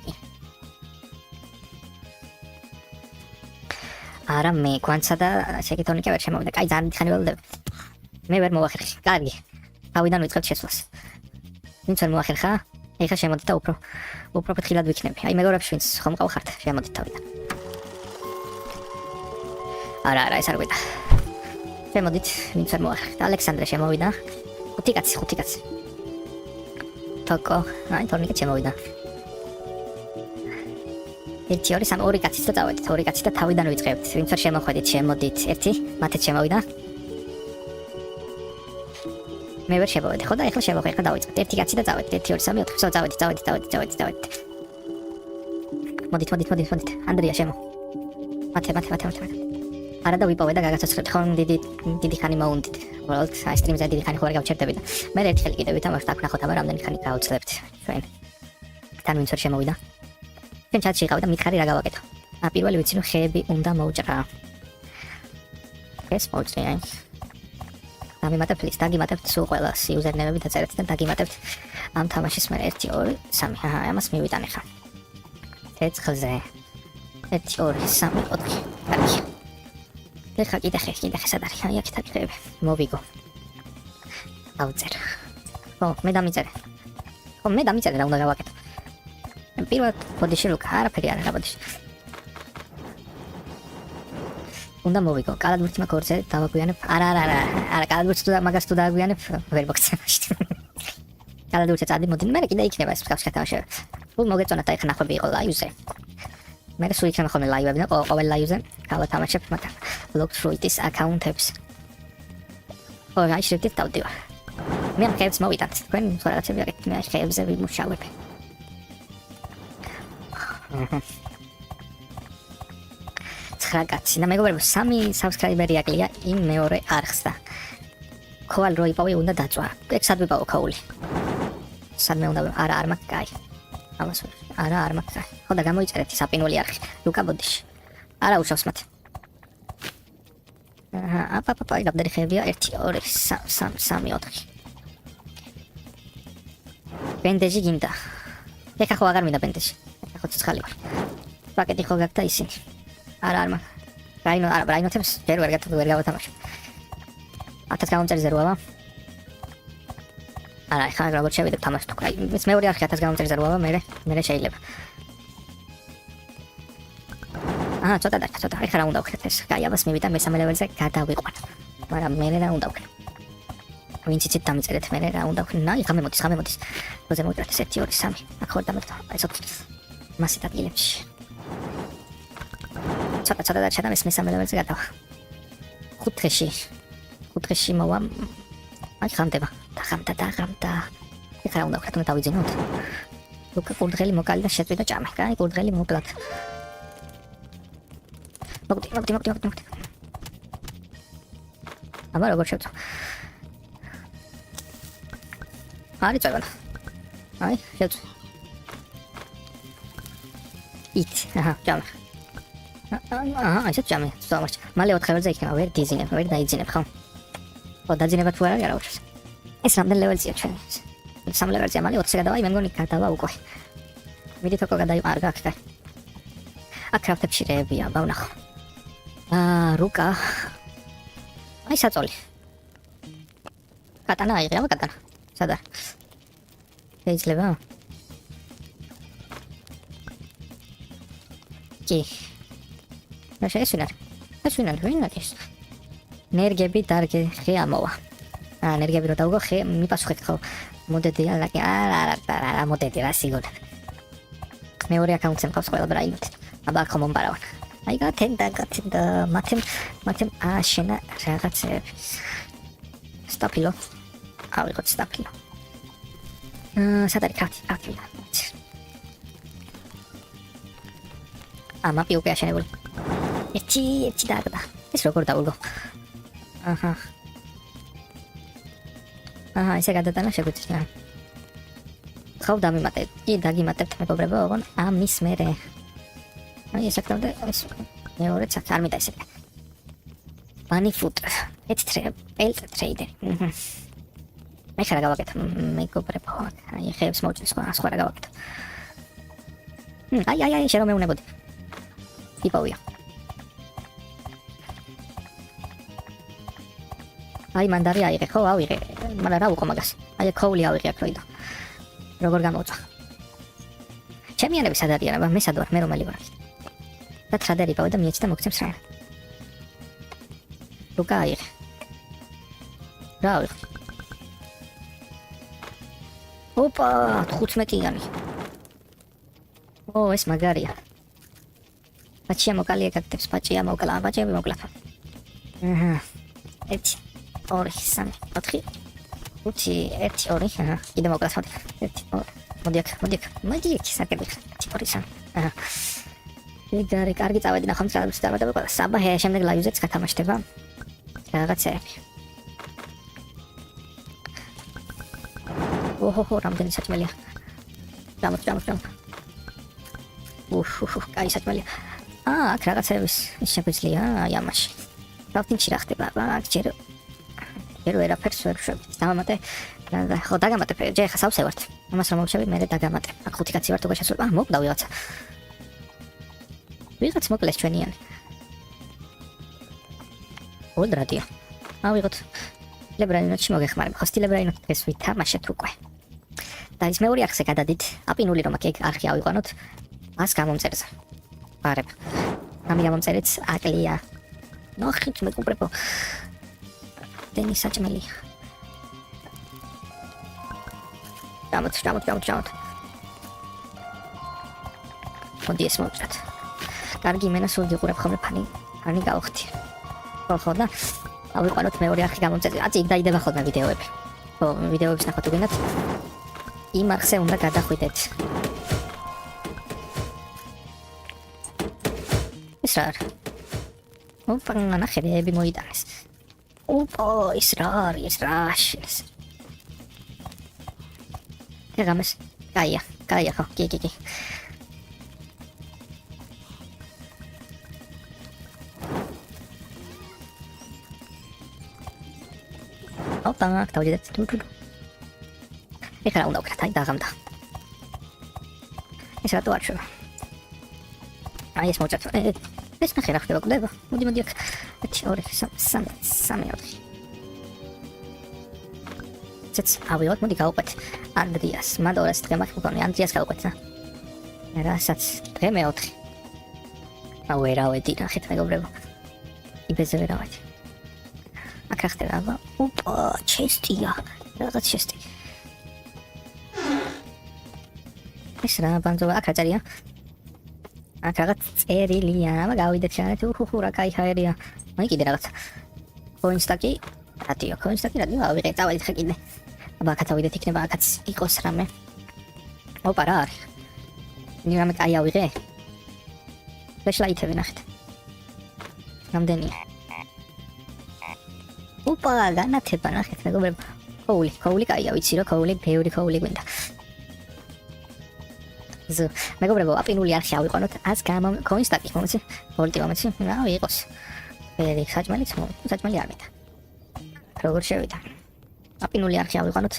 არა მე კვანცა და შეგი თორნიკე ვერ შემოვიდა. კაი ძალიან დიდხანი ველოდები. მე ვერ მოახერხე. კარგი. თავიდან ვიწყებ შესვლას. ვინც ვერ მოახერხა? ეხლა შემოდით და უფრო ფრთხილად ვიქნები. აი მეგობრებს ვინც ხომ ყავხართ, შემოდით თავიდან. არა, ეს არ გვიდა. შემოდით, ვინც ვერ მოახერხეთ. ალექსანდრე შემოვიდა. 5 კაცი. თოკო, აი თორნიკე შემოვიდა. 1 2 3 2 კაცი და წავედით. 2 კაცი და თავიდან ვიწყებთ. ვინც ვერ შემოხვედით, შემოდით. 1 მათეთ შემოვიდა. მე ვერ შემოვედი, ხო და ეხლა შემოვხე, ეხლა დავიწყეთ. 1 კაცი და წავედით. 1 2 3 4 წავედით. მოდით. ანდრია შემო. მათე. არა და ვიპოვე და გაგაცოცხლეთ. ხო დიდი ხანი მოუნდით. უბრალოდ აი სტრიმზე დიდი ხანი ხო არ გავჩერდები და მე ერთხელ კიდე ვითამაშოთ აქ ნახოთ აბა რამდენი ხანი გავუცლებთ ჩვენ. თან ვინც ვერ შემოვიდა. ჩვენ ჩატში იყავი და მითხარი რა გავაკეთო. პირველი ვიცი რომ ხეები უნდა მოუჭრა. ეს მოუჭრია. დამიმატებ პლიზ, დაგიმატებთ სულ ყველა იუზერნეიმები დაწერეთ და დაგიმატებთ ამ თამაშის მე 1 2 3. აჰა, ამას მივიტანე ხა. ცეცხლზე 1 2 3 4. კარგი. ეხლა კიდე სად არის? აი აქ ხეები. მოვიგო. დავწერე. მე დამიწერე რა უნდა გავაკეთო. პირველად ბოდიში ლუკა, არაფერი არ არის ბოდიში. უნდა მოვიგო, კალადბურთი მაქვს ორზე დავაგვიანებ. არა, კალადბურთს თუ მაგას თუ დავაგვიანებ, ვერ მოგცემაში. კალადბურთზე წადი მოდი, მე კიდე იქნება ეს მსგავსი თამაშები. თუ მოგეწონათ და ეხლა ნახვები იყო ლაივზე. მე სულ იქნება ხოლმე ლაივები და ყოველ ლაივზე გავათამაშებ მათ locked fruitis account-ებს. აი შევდით დავდივარ. მე ხეებს მოვიტანთ. თქვენ რაღაცები აგეთ, მე ხეებზე ვიმუშავებ. კაცი და მეგობრებო 3 subscriber-ი აკლია იმ მეორე არხს და ქოალ რო იპოვე უნდა დაწვა. ეგ სად ვიპოვო ქოული? სადმე უნდა არ მაქვს კაი. ამას არ მაქვს კაი. ხო და გამოიწერეთ ის აპინული არხი. ლუკა ბოდიში. არა უშავს მათ. აპაპა რამდენი ხეებია? 1 2 3 4. ბენდეჟი გინდა. ეხა ხო აღარ მინდა ბენდეჟი. ეხა ხო ცხალი ვარ. პაკეტი ხო გაქვს და ისინი. არა რაინოთებს ჯერ ვერ გავათამაშებ. 1000 გამომწერიზე როა. არა, ეხლა როგორ შევიდე თამაშ თუ კაი. ეს მეორე არხი 1000 გამომწერიზე როა, მე შეიძლება. ცოტა. ეხლა რა უნდა ვქნათ ეს? კაი, აბას მივიდა მესამე ლეველზე გადავიყვან. მაგრამ მე რა უნდა ვქნათ? ვინც იცით დამიწერეთ მე რა უნდა ვქნათ? აი, ხამე მოდის. როზე მოვიწერთ 1 2 3. აქ ხარ დამეთქვა. აი ცოტა. მასეთ ადგილებში. ცოტა და ჩადა მესამე ლეველზე გადავა. 5 დღეში მოვა. აი ხამდება. და. ეხლა უნდა ვქნათ, უნდა დავიძინოთ. ლუკა კურდღელი მოკალი და შეწვიდა ჭამე. კაი, კურდღელი მოკლათ. მოგდი. აბა როგორ შევწო? არის წევნა. აი, შევწო. ით, ჭამე. ისე ჭამე, სწორად. მალე 4 ლეველზე იქნება, ვერ დაიძინებ, ხო? ხო, დაძინება თუ არა, არა უშვებს. ეს რამდენ ლეველზეა ჩვენ? 3 ლეველზეა, მალე 4-ზე გადავა, მე მგონი გადავა უკვე. მიდით უკვე გადაიყარ აქ. აქ კრაფტებში რეებია, ბავნახო. რუკა. აი საწოლი. კატანა აიღე, კატანა. სად არის? შეიძლება? კი. ეს ვინ არის? ნერგები დარგე ხე ამოვა. ნერგები რო დავგო ხე მიპასუხეთ ხო? მოდედი არა მოდედი რა სიგურა. მეორე აკაუნტზე მყავს ყველა ბრაინით. აბა ხომ მომბარავან. აი გათენდა მათემ შენა რაღაცები. სტაპილო. ავიღოთ სტაპილო. სად არის კარტი? მაპი უკვე აშენებული. ერთი დააგდა. ეს როგორ დავულგო? ისე გადატანა შეგვიძლია. ხავ დამიმატე. კი დაგიმატებთ მეგობრებო, ოღონ ამის მერე. აი ეს აქამდე ეს მეორე ცაც არ მინდა ესე. Bunny food. Pelt trader. მე ხარ გავაკეთე მეგობრებო. აი ხეებს მოჭის სხვა რა გავაკეთე. აი შენ რომ მეუნებოდი. იპოვია. აი მანდარი აიღე ხო ავიღე. მაგრამ რა უყო მაგას. აი ქოული ავიღე აქ როიდო. როგორ გამოწვა. ჩემიანები სად არიან, აბა მე სად ვარ, მე რომელი ვარ. და ტრადერი პავე და მიეცდა მოგცემს რა. რუკა აიღე. რა ავიღე. ოპა 15-იანი. ო ეს მაგარია. პაჩია მოკალი ეკეთებს, პაჩია მოკლა, პაჩიები მოკლა. აჰა. ერთი, ორი, სამი, ოთხი. უჩი, ერთი, ორი, აჰა. კიდე მოკლა ხოდი. ერთი, ორი. მოდი აქ, საკები. ორი, სამი. აჰა. იგარი, კარგი წავედი ნახავთ რა დავწერა და საბა შემდეგ ლაივზეც გათამაშდება. რაღაცები. ოჰო, რამდენი საჭმელია. დამოწ. კაი საჭმელია. აქ რაღაცების შეგვიძლია, აი ამაში. რავთინში რა ხდება, აქ ჯერ ვერაფერს ვერ შვები. დამამატე. ხო, დაგამატე. ჯერ ხა სავსე ვართ. ამას რომ მოვშევი, მე დაგამატე. აქ 5 კაცი ვართ, უკვე შესულ. მოკდა ვიღაცა. ვიღაც მოკლეს ჩვენიანი. ოლდრადია. ავიღოთ. ლებრაინოთში მოგეხმარება. ხო, სტილებრაინოთ დღეს ვითამაშეთ უკვე. და ის მეორე არხზე გადადით. აპინული რომ აქ არხი ავიყვანოთ. ას გამომწერზე. ბარებ. ამი გამომწერეც აკლია. ნახეთ მეგობრებო. დენი საჭმელი. დამოწ. მოდი ეს მოვწერთ. კარგი მენა სულ გიყურებ ხოლმე ფანი გავხდი. ხო და ავიყვანოთ მეორე არხი გამომწერზე. აწი იქ დაიდება ხოლმე ვიდეოები. ხო, ვიდეოების ნახოთ უგინათ. იმ არხზე უნდა გადახვიდეთ. ეს რა არის? ოპა, ნახეები მოიტანეს. ოპა, ეს რა არის? რა არის? ეგამეს. კაია, ხო, კი. ოპა, დავიდეთ. ეხლა უნდა ვკრათ, აი დაღამდა. ეს რატო არ შევა? აი ეს მოჭათ. ეს ნახე რა ხდება, გვდება. მოდი აქ. 1 2 3 4. ცეც ავიღოთ, მოდი გავუყვეთ. ანდრიას, მადორას დღე მაქვს მქონე, ანდრიას გავუყვეთ რა. რასაც დღე მე-4. ვერავედი, ნახეთ მეგობრებო. იბეზე ვერავედი. აქ რა ხდება, აბა. ოპა, ჩესტია. რაღაც ჩესტი. ეს რა ბანძოა, აქ აწერია. აქ რაღაც წერილია, აბა გავიდეთ შანეთ. რა кай ხაერია. აი კიდე რაღაც. Coinstack-ი, რადიო, ავიღე, წავედით ხე კიდე. აბა აქაც ავიდეთ, იქნება აქაც იყოს რამე. ოპა რა არის? ნირამე кай ავიღე. ფლეშლაითები ნახეთ. რამდენია? ოპა, განათება ნახეთ, მეგობრებო. ქოული кайია, ვიცი რომ ქოული, ბევრი ქოული გვინდა. მეგობრებო, აპინული არხი ავიყვანოთ, ას Coinstack-ი მომცი, ვოლტი მომცი, რა იყოს. ვერი საჭმელი არ მინდა. როგორ შევიდა? აპინული არხი ავიყვანოთ.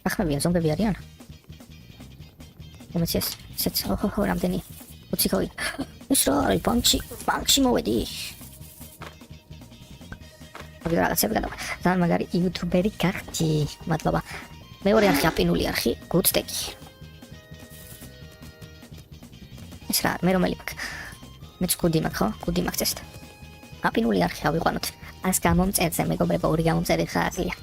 ახმებიან, ზომბები არიან? მომცი ესეც, ოჰო, რამდენი? 20 ქოი. ეს რა არის, ბანკში მოვედი. აბა რაღაცები გადავა. ძალიან მაგარი იუთუბერი გახდი. მადლობა. მეორე არხი აპინული არხი, Goodstack-ი. ეს რა, მე რომელი მაქვს? მეც კუდი მაქვს, ხო? კუდი მაქვს ეს. აპინული არხი ავიყვანოთ. ას გამომწერზე, მეგობრებო, ორი გამომწერი ხაზია.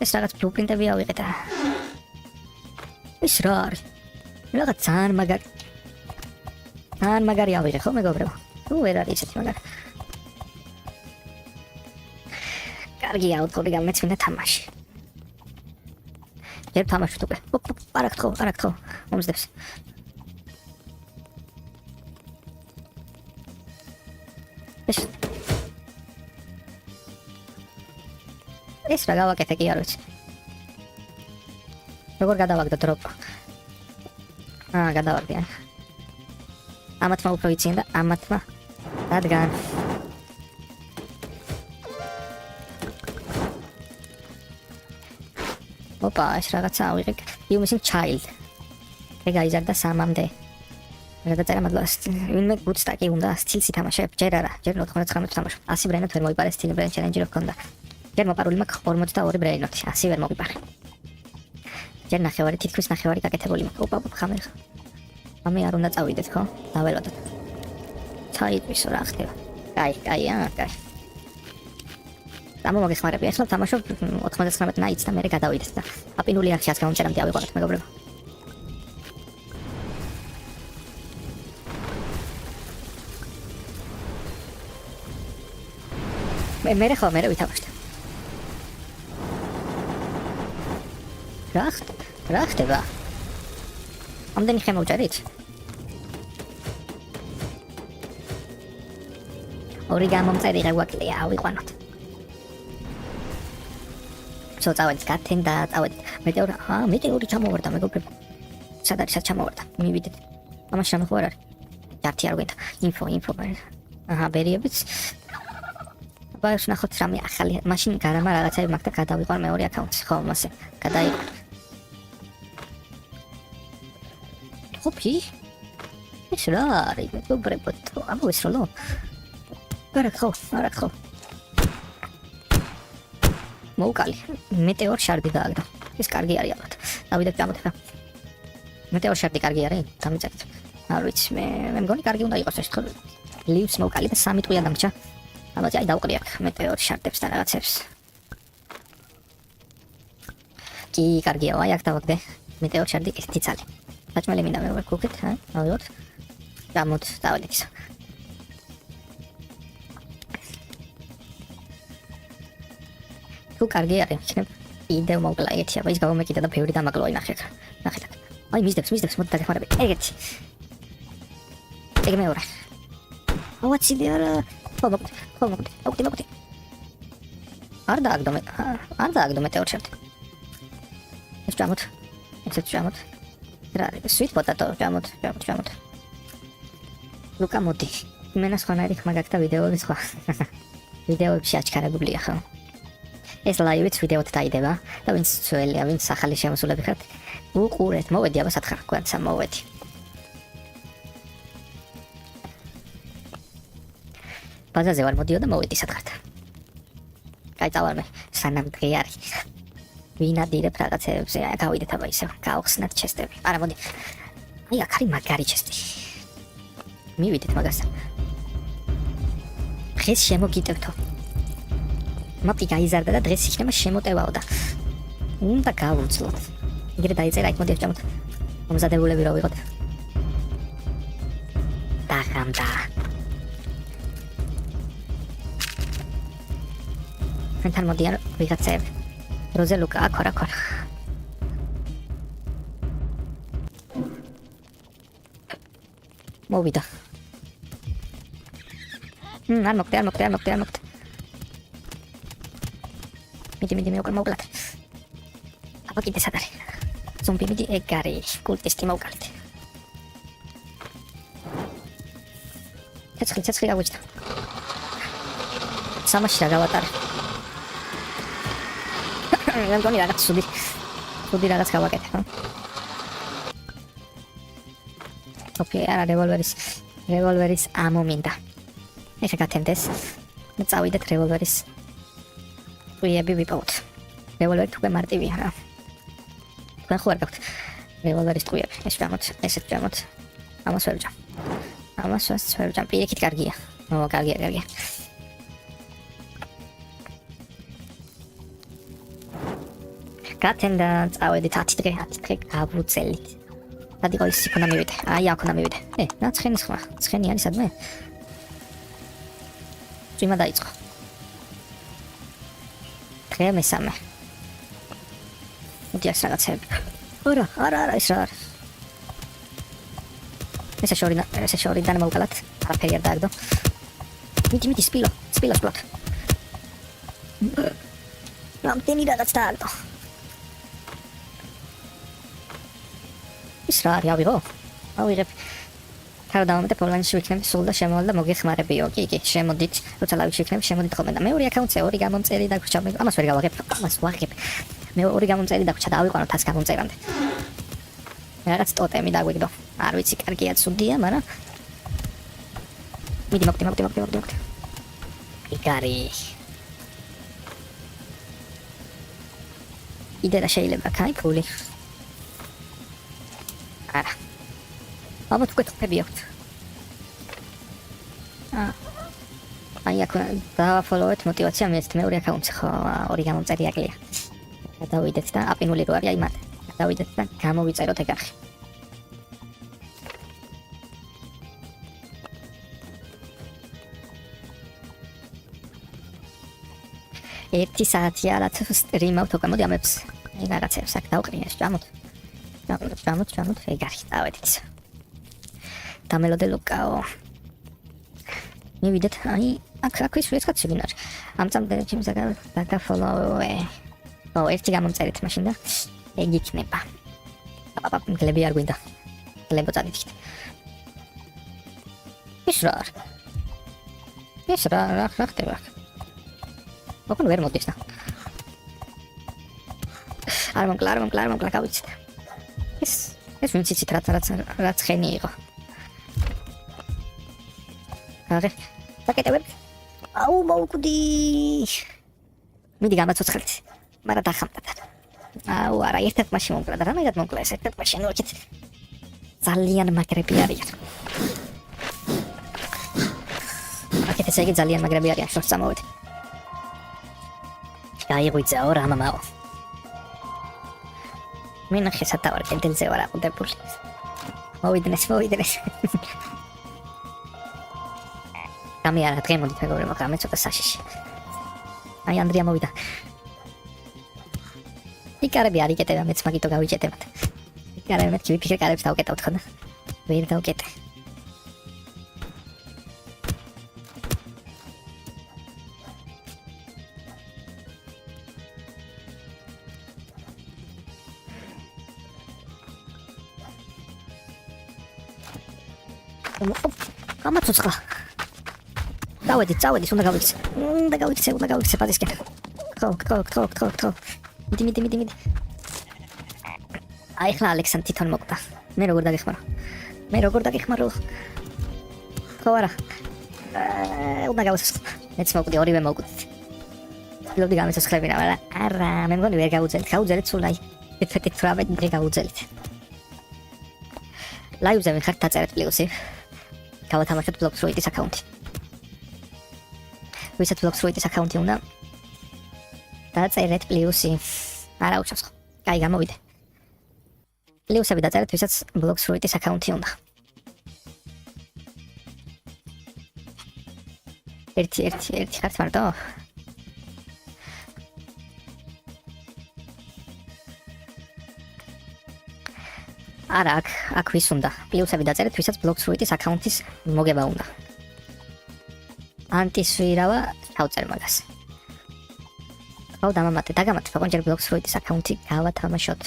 ეს რაღაც ბლუპრინტები ავიღე და ეს რა არის? რაღაც ძალიან მაგარი ავიღე, ხო მეგობრებო? თუ ვერ არის ესეთი მაგარი. კარგი ავტორი გამეცმინა თამაში. ჯერ თამაშობ უკვე. არაკთხო. მომზდებს. ეს რა გავაკეთე კი არ ვიცი. როგორ გადავაგდო დროპ? გადავაგდიან. ამათმა უფრო იციან და ამათმა რადგან ოპა, ეს რაღაცა ავიღე. You missing child. ეგ გაიზარდა 3-მდე. გადაწერა მაგას. ვინმე გუდსტაკი უნდა სტილს ითამაშებ. ჯერ არა, ჯერ 99 თამაშობ. 100 ბრენდად ვერ მოიპარე სტილი ბრენდ ჩელენჯი რო ქონდა. ჯერ მოპარული მაქვს 42 ბრენდად, 100 ვერ მოგიპარე. ჯერ ნახევარი თითქმის ნახევარი გაკეთებული მაქვს. ოპა, ხამერ. ამე არ უნდა წავიდეთ, ხო? დაველოდოთ. ჩაიტვისო რა ხდება. კაი, კაი. გამომაგეხმარები, ახლა თამაშობ 99 ნაიც და მე გადავიდეთ და აპინული არქიას გამომჭერამდე ავიყვანოთ მეგობრებო. მე ხომ მე ვითამაშეთ. რა ხდება? ამდენი ხე მოვჭერით? ორი გამომწერი გაგვაკლია, ავიყვანოთ. წავედით გათენ და წავედით მეტეორი ჩამოვარდა მეგობრებო. სად არის ჩამოვარდა? მივიდეთ. ამაში რამე ხო არ არის? ჯართი არ გვინდა. ინფო. ბერიებიც. ბაიოს ნახოთ რამე ახალი. მაშინ გარამა რაღაცები მაგ და გადავიყვან მეორე აკაუნტს. ხო, მასე. გადაიყვან. ხופი? ეს რა არის მეგობრებო? ამოვესროლო? არა ხო. მოუკალი მეტეორ შარდი დააგდო. ეს კარგი არის ალბათ. დავიდეთ გამოდიხა. მეტეორ შარდი კარგი არის? დამიწერეთ. არ ვიცი, მე მგონი კარგი უნდა იყოს ეს ხოლმე. ლივს მოუკალი და 3 ტყვია დამჭა. ამაზე აი დავყრი აქ მეტეორ შარდებს და რაღაცებს. კი, კარგია, აი აქ დავაგდე. მეტეორ შარდი 1 წალი. საჭმელი მინდა მე ვქუქეთ, ავიღოთ. გამოთ, დავედით ისო. თუ კარგი არის, იქნებ იდეო მოვკლა ერთი, აბა ის გავომეკიდა და ბევრი დამაკლო ნახე აქ. ნახეთ აქ. აი მისდებს, მოდი დაგეხმარები. ეგეთი. ეგ მეორე. ავაცილი არა. მოგდი. არ დააგდო მეტეორ შარდი. ეს ჯამოთ. რა არის? sweet potato ჯამოთ. ლუკა მოდი. იმენას ხანარი ხმაგაკ და ვიდეოები სხვა. ვიდეოებში აჩქარებულია ხო? ეს ლაივიც ვიდეოთ დაიდება და ვინც ძველია, ვინც ახალი შემოსულები ხართ, უყურეთ, მოვედი აბა სათხარ გვანცა მოვედი. ბაზაზე ვარ მოდიო და მოვედი სათხართ. კაი წავარმე, სანამ დღე არის. ვინადირებ რაღაცებზე, გავიდეთ აბა ისევ, გავხსნათ ჩესტები. არა მოდი. აი აქ არის მაგარი ჩესტი. მივიდეთ მაგასთან. დღეს შემოგიტევთო. მაპი გაიზარდა და დღეს იქნება შემოტევაო და უნდა გავუძლოთ. იგივე დაიწერა იქ მოდი ახჭამოთ. მომზადებულები რა ვიღოთ. დაღამდა. თან მოდიან ვიღაცები. როზე ლუკა აქ. მოვიდა. არ მოგდე. მიდი მე უკან მოვკლათ. აბა კიდე სად არის? ზომბი მიდი ეგ არის. კულტისტი მოვკლათ. ცეცხლი გავუჭდა. სამაში რა გავატარე. მე მგონი რაღაც სუდი რაღაც გავაკეთე, ხო? ოკეი, არა რევოლვერის ამო მინდა. ეხა გათენდეს. მე წავიდეთ რევოლვერის ტყვიები ვიპოვოთ. რევოლვერი თქვენ მარტივია რა. თქვენ ხო არ გაქვთ რევოლვერის ტყვიები. ესეთ ჯამოთ. ამას ვერ ვჯამ. პირიქით კარგია. კარგია. გათენდა წავედით 10 დღე გავუწელით. დადი ყოის იქნა მივიდე. აი აქ უნდა მივიდე. რა ცხენის ხმა. ცხენი არის სადმე? წვიმა დაიწყო. დღე მესამე. მოდი აქ რაღაცები. არა, ეს რა არის? ესე შორიდან მოვკლათ. არაფერი არ დააგდო. მიდი სპილოს ბლოთ. რამდენი რაღაც დაარტყა. ის რა არის ავიღო? ავიღებ. თავდამომდე პოლონეთში ვიქნები სულ და შემოვალ და მოგეხმარებიო. კი, შემოდით. როცა ლავში ვიქნები, შემოდით ხოლმე და მეორე აკაუნტზე ორი გამომწერი დაგვრჩა. ამას ვერ გავაღებ. ამას ვაღებ. მე ორი გამომწერი დაგვრჩა და ავიყვანოთ 100 გამომწერამდე. რაღაც ტოტემი დაგვიგდო. არ ვიცი, კარგია, ცუდია, მაგრამ მიდი მოგდი. იგარი. იდეა შეიძლება კაი ფული. არა. ალბათ უკვე თქები აქვს. აი აქ დავაფოლოვეთ мотиваცია მეც მეორე აკაუნტზე ხო ორი გამომწერი აკლია. გადავიდეთ და აპინული რო არის აი მათ. გადავიდეთ და გამოვიწეროთ ეგ არხი. ერთი საათია რაც სტრიმავთ უკვე მოდი ამებს ეგ რაღაცებს აქ დავყრიეს ჭამოთ ეგ არის დავედით დამელოდე ლუკაო მივიდეთ აი აქ ის ვეცხად შეგინარ ამ წამდე ჩემს დაგაფოლოვე ერთი გამომწერით მაშინ და ეგ იქნება გლები არ გვინდა გლებო წადით ის რა ხდება ოღონ ვერ მოდის და არ მომკლა გავიცით ეს ვინც იცით რაც ხენი იყო აღე პაკეტები აუ მოუკვდი მიდი გამაცოცხლეთ მაგრამ დახამდა აუ არა ერთად მაშინ მომკლა და რამე მომკლა ეს ერთად მაშინ ვიქით ძალიან მაგრები არიან აკეთე ეგ ძალიან მაგრები არიან შორს წამოვედი გაიღვიძაო რა მამაო მინახე სათავარ კედელზე ვარ აყუდებული მოვიდნეს გამიარა დღე მოდით მეგობრებო გამე ცოტა საშიში აი ანდრია მოვიდა იკარები არ იკეტება მეც მაგითო გავიჭედებათ იკარები მე ვიფიქრე კარებს დავკეტავთ ხო და ვერ დავკეტე გამაცოცხლა დავედით უნდა გავიქცე პატისკენ ხო მიდი აი ხლა ალექსანდრე თვითონ მოკვდა მე როგორ დაგეხმარო ხო არა უნდა გავაცოცხლო მეც მოკვდი ორივე მოკვდით ვთქვი გამიცოცხლებინა მაგრამ არა მე მგონი ვერ გავუძელით სულ აი 18 დღე გავუძელით ლაივზე ვიხართ დაწერეთ პლუსი გავათამაშოთ ბლოკსრუიტის აკაუნტი ვისაც ბლოკსრუიტის აკაუნტი უნდა დაწერეთ პლუსი არა უჩვენს ხო კაი გამოვიდე პლუსები დაწერეთ ვისაც ბლოკსრუიტის აკაუნტი უნდა ერთი ხართ მარტო არა აქ ვის უნდა პლუსები დაწერეთ ვისაც ბლოკსრუიტის აკაუნტის მოგება უნდა ანტისვირავა თავწერ მაგას ხო დამამატე დაგამატე ოღონდ ბლოკსრუიტის აკაუნტი გავათამაშოთ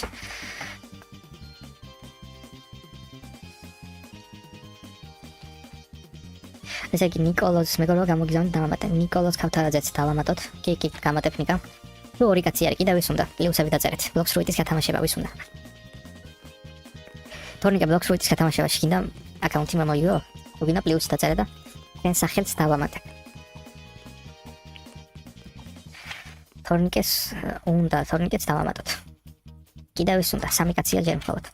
ესე იგი ნიკოლოზ მეგობრებო გამოგიზავნით დამამატე ნიკოლოზ ქავთარაძეც დავამატოთ კი გამატებ ნიკა თუ ორი კაცი არის კიდევ ვის უნდა პლუსები დაწერეთ ბლოკსრუიტის გათამაშება ვის უნდა თორნიკა ბლოკსრუიტის გათამაშებაში კიდე აკაუნტი მომოიგო უგინა პლუსი დაწერე და თქვენ სახელს დავამატებ თორნიკეც დავამატოთ კიდევ ვის უნდა სამი კაცია ჯერ მხოლოდ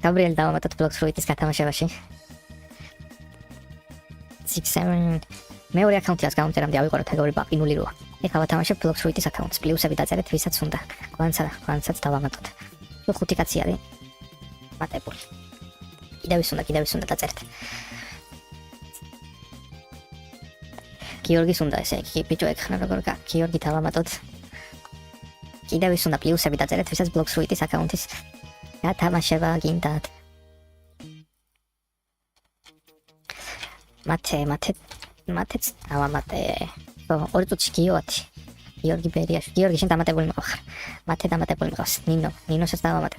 გაბრიელი დავამატოთ ბლოკსრუიტის გათამაშებაში 6-7 მეორე აკაუნტიას გამომწერამდე ავიყვანოთ ეგორი ბაპინული როა ეხლა ვათამაშებ ბლოკსრუიტის აკაუნტს პლუსები დაწერეთ ვისაც უნდა კვანცაც დავამატოთ თუ ხუთი კაცი არის მატებული კიდევ ვის უნდა დაწერეთ გიორგის უნდა ესე იგი ბიჭო ეხნა როგორ გიორგი დავამატოთ კიდევ ვის უნდა პლუსები დაწერეთ ვისაც ბლოკსრუიტის აკაუნტის გათამაშება გინდათ მათეც დავამატე ორი წუთში გიოათი გიორგი ბერიაში. გიორგი შენ დამატებული მიყავ ხარ. მათე დამატებული მიყავს. ნინოსაც დავამატე.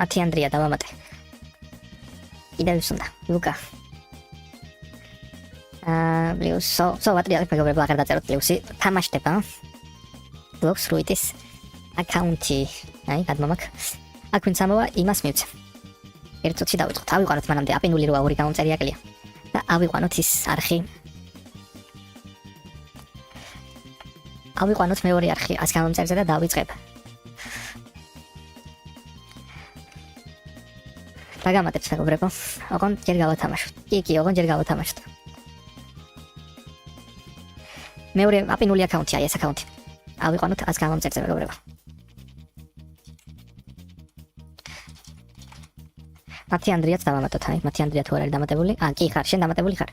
მათი ანდრია დავამატე. კიდევ ის უნდა. ლუკა. პლუს ვატრიალებს მეგობრებო აღარ დაწეროთ პლუსი. თამაშდება. ბლოკს რუიტის აკაუნტი. აი, გადმომაქ. აქ ვინც ამოვა, იმას მივცე. ერთ წუთში დავიწყოთ. ავიყვანოთ მანამდე აპინული როა 2 გამომწერი აკლია. და ავიყვანოთ ის არხი. ავიყვანოთ მეორე არხი 100 გამომწერზე და დავიწყებ. დაგამატებთ მეგობრებო. ოღონ ჯერ გავათამაშოთ. კი, ოღონ ჯერ გავათამაშოთ. მეორე აპინული აკაუნტი, აი ეს აკაუნტი. ავიყვანოთ 100 გამომწერზე მეგობრებო. მათი ანდრიაც დავამატოთ, აი, მათი ანდრია თუ არ არის დამატებული? კი ხარ, შენ დამატებული ხარ.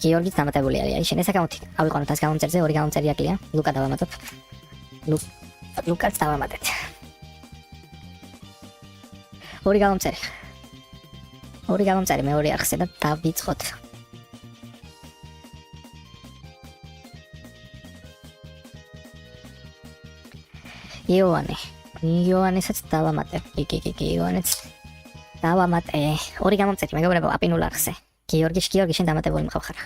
გიორგიც დამატებული არის, აი, შენ ეს აკაუნტი. ავიყვანოთ 100 გამომწერზე, 2 გამომწერი აკლია. ლუკა დავამატოთ. ლუკაც დავამატეთ. 2 გამომწერი. 2 გამომწერი მეორე არხზე და დავიწყოთ. იოანესაც დავამატე. კი, იოანეც დავამატე. 2 გამომწერი მეგობრებო აპინულ არხზე. გიორგი შენ დამატებული მიყავ ხარ.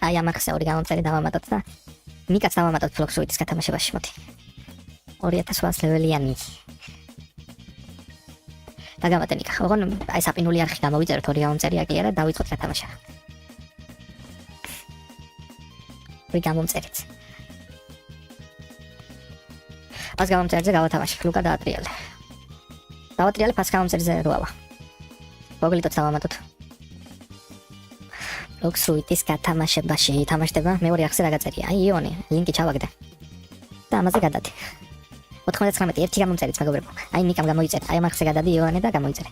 აი ამ არხზე 2 გამომწერი დავამატოთ და ნიკაც დავამატოთ ბლოკს რუიტის გათამაშებაში, მოდი. 2800 ლეველიანი. დაგამატე ნიკა. ოღონ აი საპინული არხი გამოვიწეროთ 2 გამომწერი აკლია და დავიწყოთ გათამაშება. 2 გამომწერიც. 100 გამომწერზე გავათამაშებ, ლუკა დაატრიალე. დავატრიალებ 100 გამომწერზე როავა. მოგლითოთ დავამატოთ. ბლოკს რუიტის გათამაშებაში თამაშდება მეორე არხზე რა გაწერია. აი იონი, ლინკი ჩავაგდე. და ამაზე გადადი. 99 1 გამომწერიც მეგობრებო. აი ნიკამ გამოიწერა. აი ამ არხზე გადადი იონე და გამოიწერა.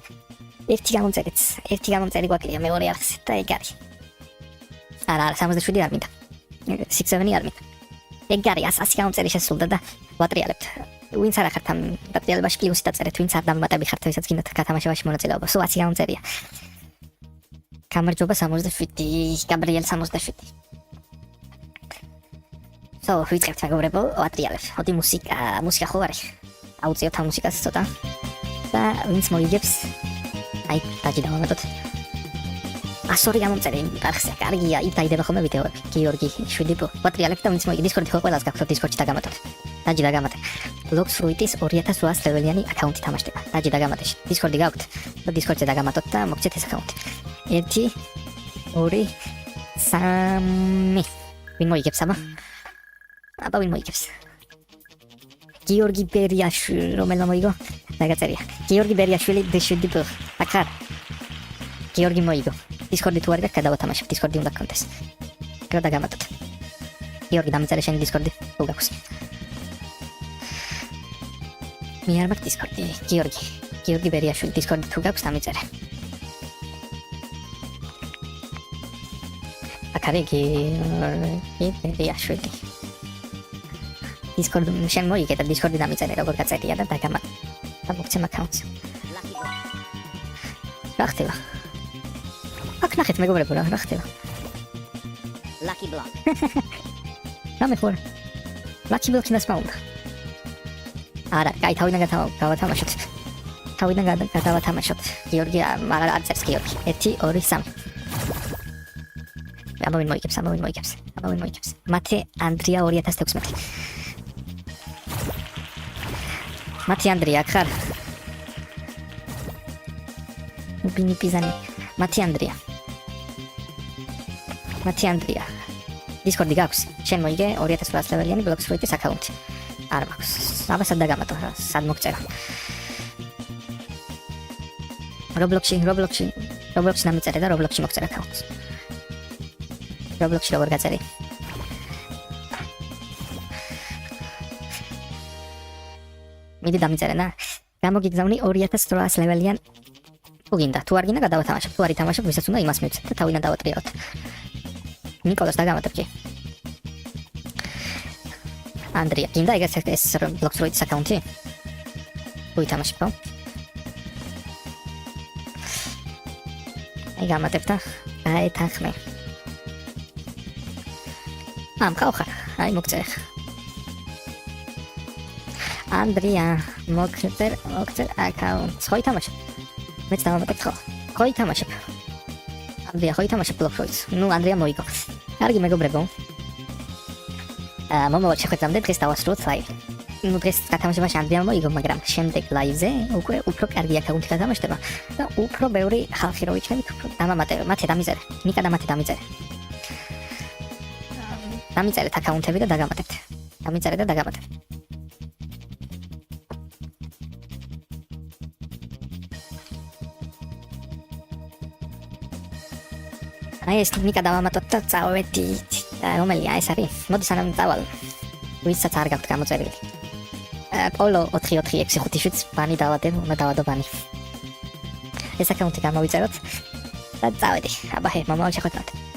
1 გამომწერიც. 1 გამომწერი გვაკლია მეორე არხზე და ეგ არის. არა, 67 არ მინდა. 67 არ მინდა. ეგ არის 100 გამომწერი შესულდა და ვატრიალებთ. ვინც არ ახართ ამ დატრიალებაში პლუსი დაწერეთ, ვინც არ დამატები ხართ, ვისაც გინდათ გათამაშებაში მონაწილეობა. სულ 100 გამომწერია. გამარჯობა 67, გაბრიელ 67. ვიწყებთ მეგობრებო, ვატრიალებთ. მოდი მუსიკა ხო არის? აუწიოთ ამ მუსიკას ცოტა. და ვინც მოიგებს, აი, დაჯი დავამატოთ. 102 გამომწერი არხზე. კარგია, იქ დაიდება ხოლმე ვიდეოები. გიორგი შვიდიპო. ვატრიალებთ და ვინც მოიგებს, დისკორდი ხო ყველას გაქვთ დისკორდში დაგამატოთ. დაჯი დაგამატე. ბლოკს რუიტის 2800 ლეველიანი აკაუნტი თამაშდება. დაჯი დაგამატე. დისკორდი გაქვთ და დისკორდზე დაგამატოთ და მოგცეთ ეს აკაუნტი. 1 2 3 ვინ მოიგებს აბა? ვინ მოიგებს? გიორგი ბერიაშვილი, რომელმა მოიგო? დაგაწერია. გიორგი ბერიაშვილი დეშვიდიპო. აკარ. გიორგი მოიგო. დისკორდი თუ არის და გადავათამაშებ, დისკორდი უნდა გქონდეს. რა დაგამატოთ? გიორგი დამწერე შენი დისკორდი, თუ გაქვს. მე არ მაქვს დისკორდი. გიორგი ბერიაშვილი დისკორდი თუ გაქვს დამიწერე. აკარი გიორგი ბერიაშვილი. დისკორდი შენ მოიგე და დისკორდი დამიწერე როგორ გაწერია და დაგამატე. და მოგცემ აკაუნტს. რა ხდება? აქ ნახეთ მეგობრებო რა ხდება? Lucky block. რა მეხორ? Lucky block-ი დასმაუნდა. არა, კაი, თავიდან გავათამაშოთ. თავიდან გადავათამაშოთ. გიორგი არ წერს გიორგი. 1 2 3. აბა ვინ მოიგებს? მათე ანდრია 2016. მათე ანდრია ხარ? ბინი პიზანი. მათე ანდრია. დისკორდი გაქვს? შენ მოიგე 2800 ლეველიანი ბლოკს რუიტის აკაუნტი. არ მაქვს. აბა სად დაგამატო? სად მოგწერა? რობლოქსში დამიწერე და რობლოქსში მოგწერა აკაუნტს. რობლოქსში როგორ გაწერე? მიდი დამიწერე და გამოგიგზავნი 2800 ლეველიან. თუ გინდა, თუ არ გინდა გადავათამაშებ. თუ არ ითამაშებ, ვისაც უნდა იმას მივცეთ და თავიდან დავატრიალოთ. ნიკოლას დაგამატებ კი. ანდრია, გინდა ეს ბლოკს რუიტის აკაუნტი? თუ ითამაშებ ხო? აი გამატებ და გაეთანხმე. მყავხარ, აი მოგწერ. ანდრია, მოგწერ აკაუნტს. ხო ითამაშებ? მეც დავამატებ ხო? ხო ითამაშებ. ანდრია, ხო ითამაშებ ბლოკშოიც? ნუ ანდრია მოიგო. კარგი მეგობრებო. მომავალ შეხვედრამდე დღეს დავასრულოთ ლაივი. ნუ დღეს გათამაშებაში ანდრია მოიგო, მაგრამ შემდეგ ლაივზე უკვე უფრო კარგი აკაუნტი გათამაშდება და უფრო ბევრი ხალხი რო იჩვენით, უფრო დამამატებ, მათე დამიწერე. ნიკა და მათე დამიწერე. დამიწერეთ აკაუნტები და დაგამატებთ. დამიწერე და დაგამატებ. აი ეს ნიკა დავამატოთ და წავედით. რომელია ეს არის? მოდი სანამ წავალ. ვისაც არ გაქვთ გამოწერილი. პოლო 4465 ბანი დავადებ, უნდა დავადო ბანი. ეს აკაუნტი გამოვიწეროთ და წავედი. აბა ჰე, მომავალ შეხვედრამდე.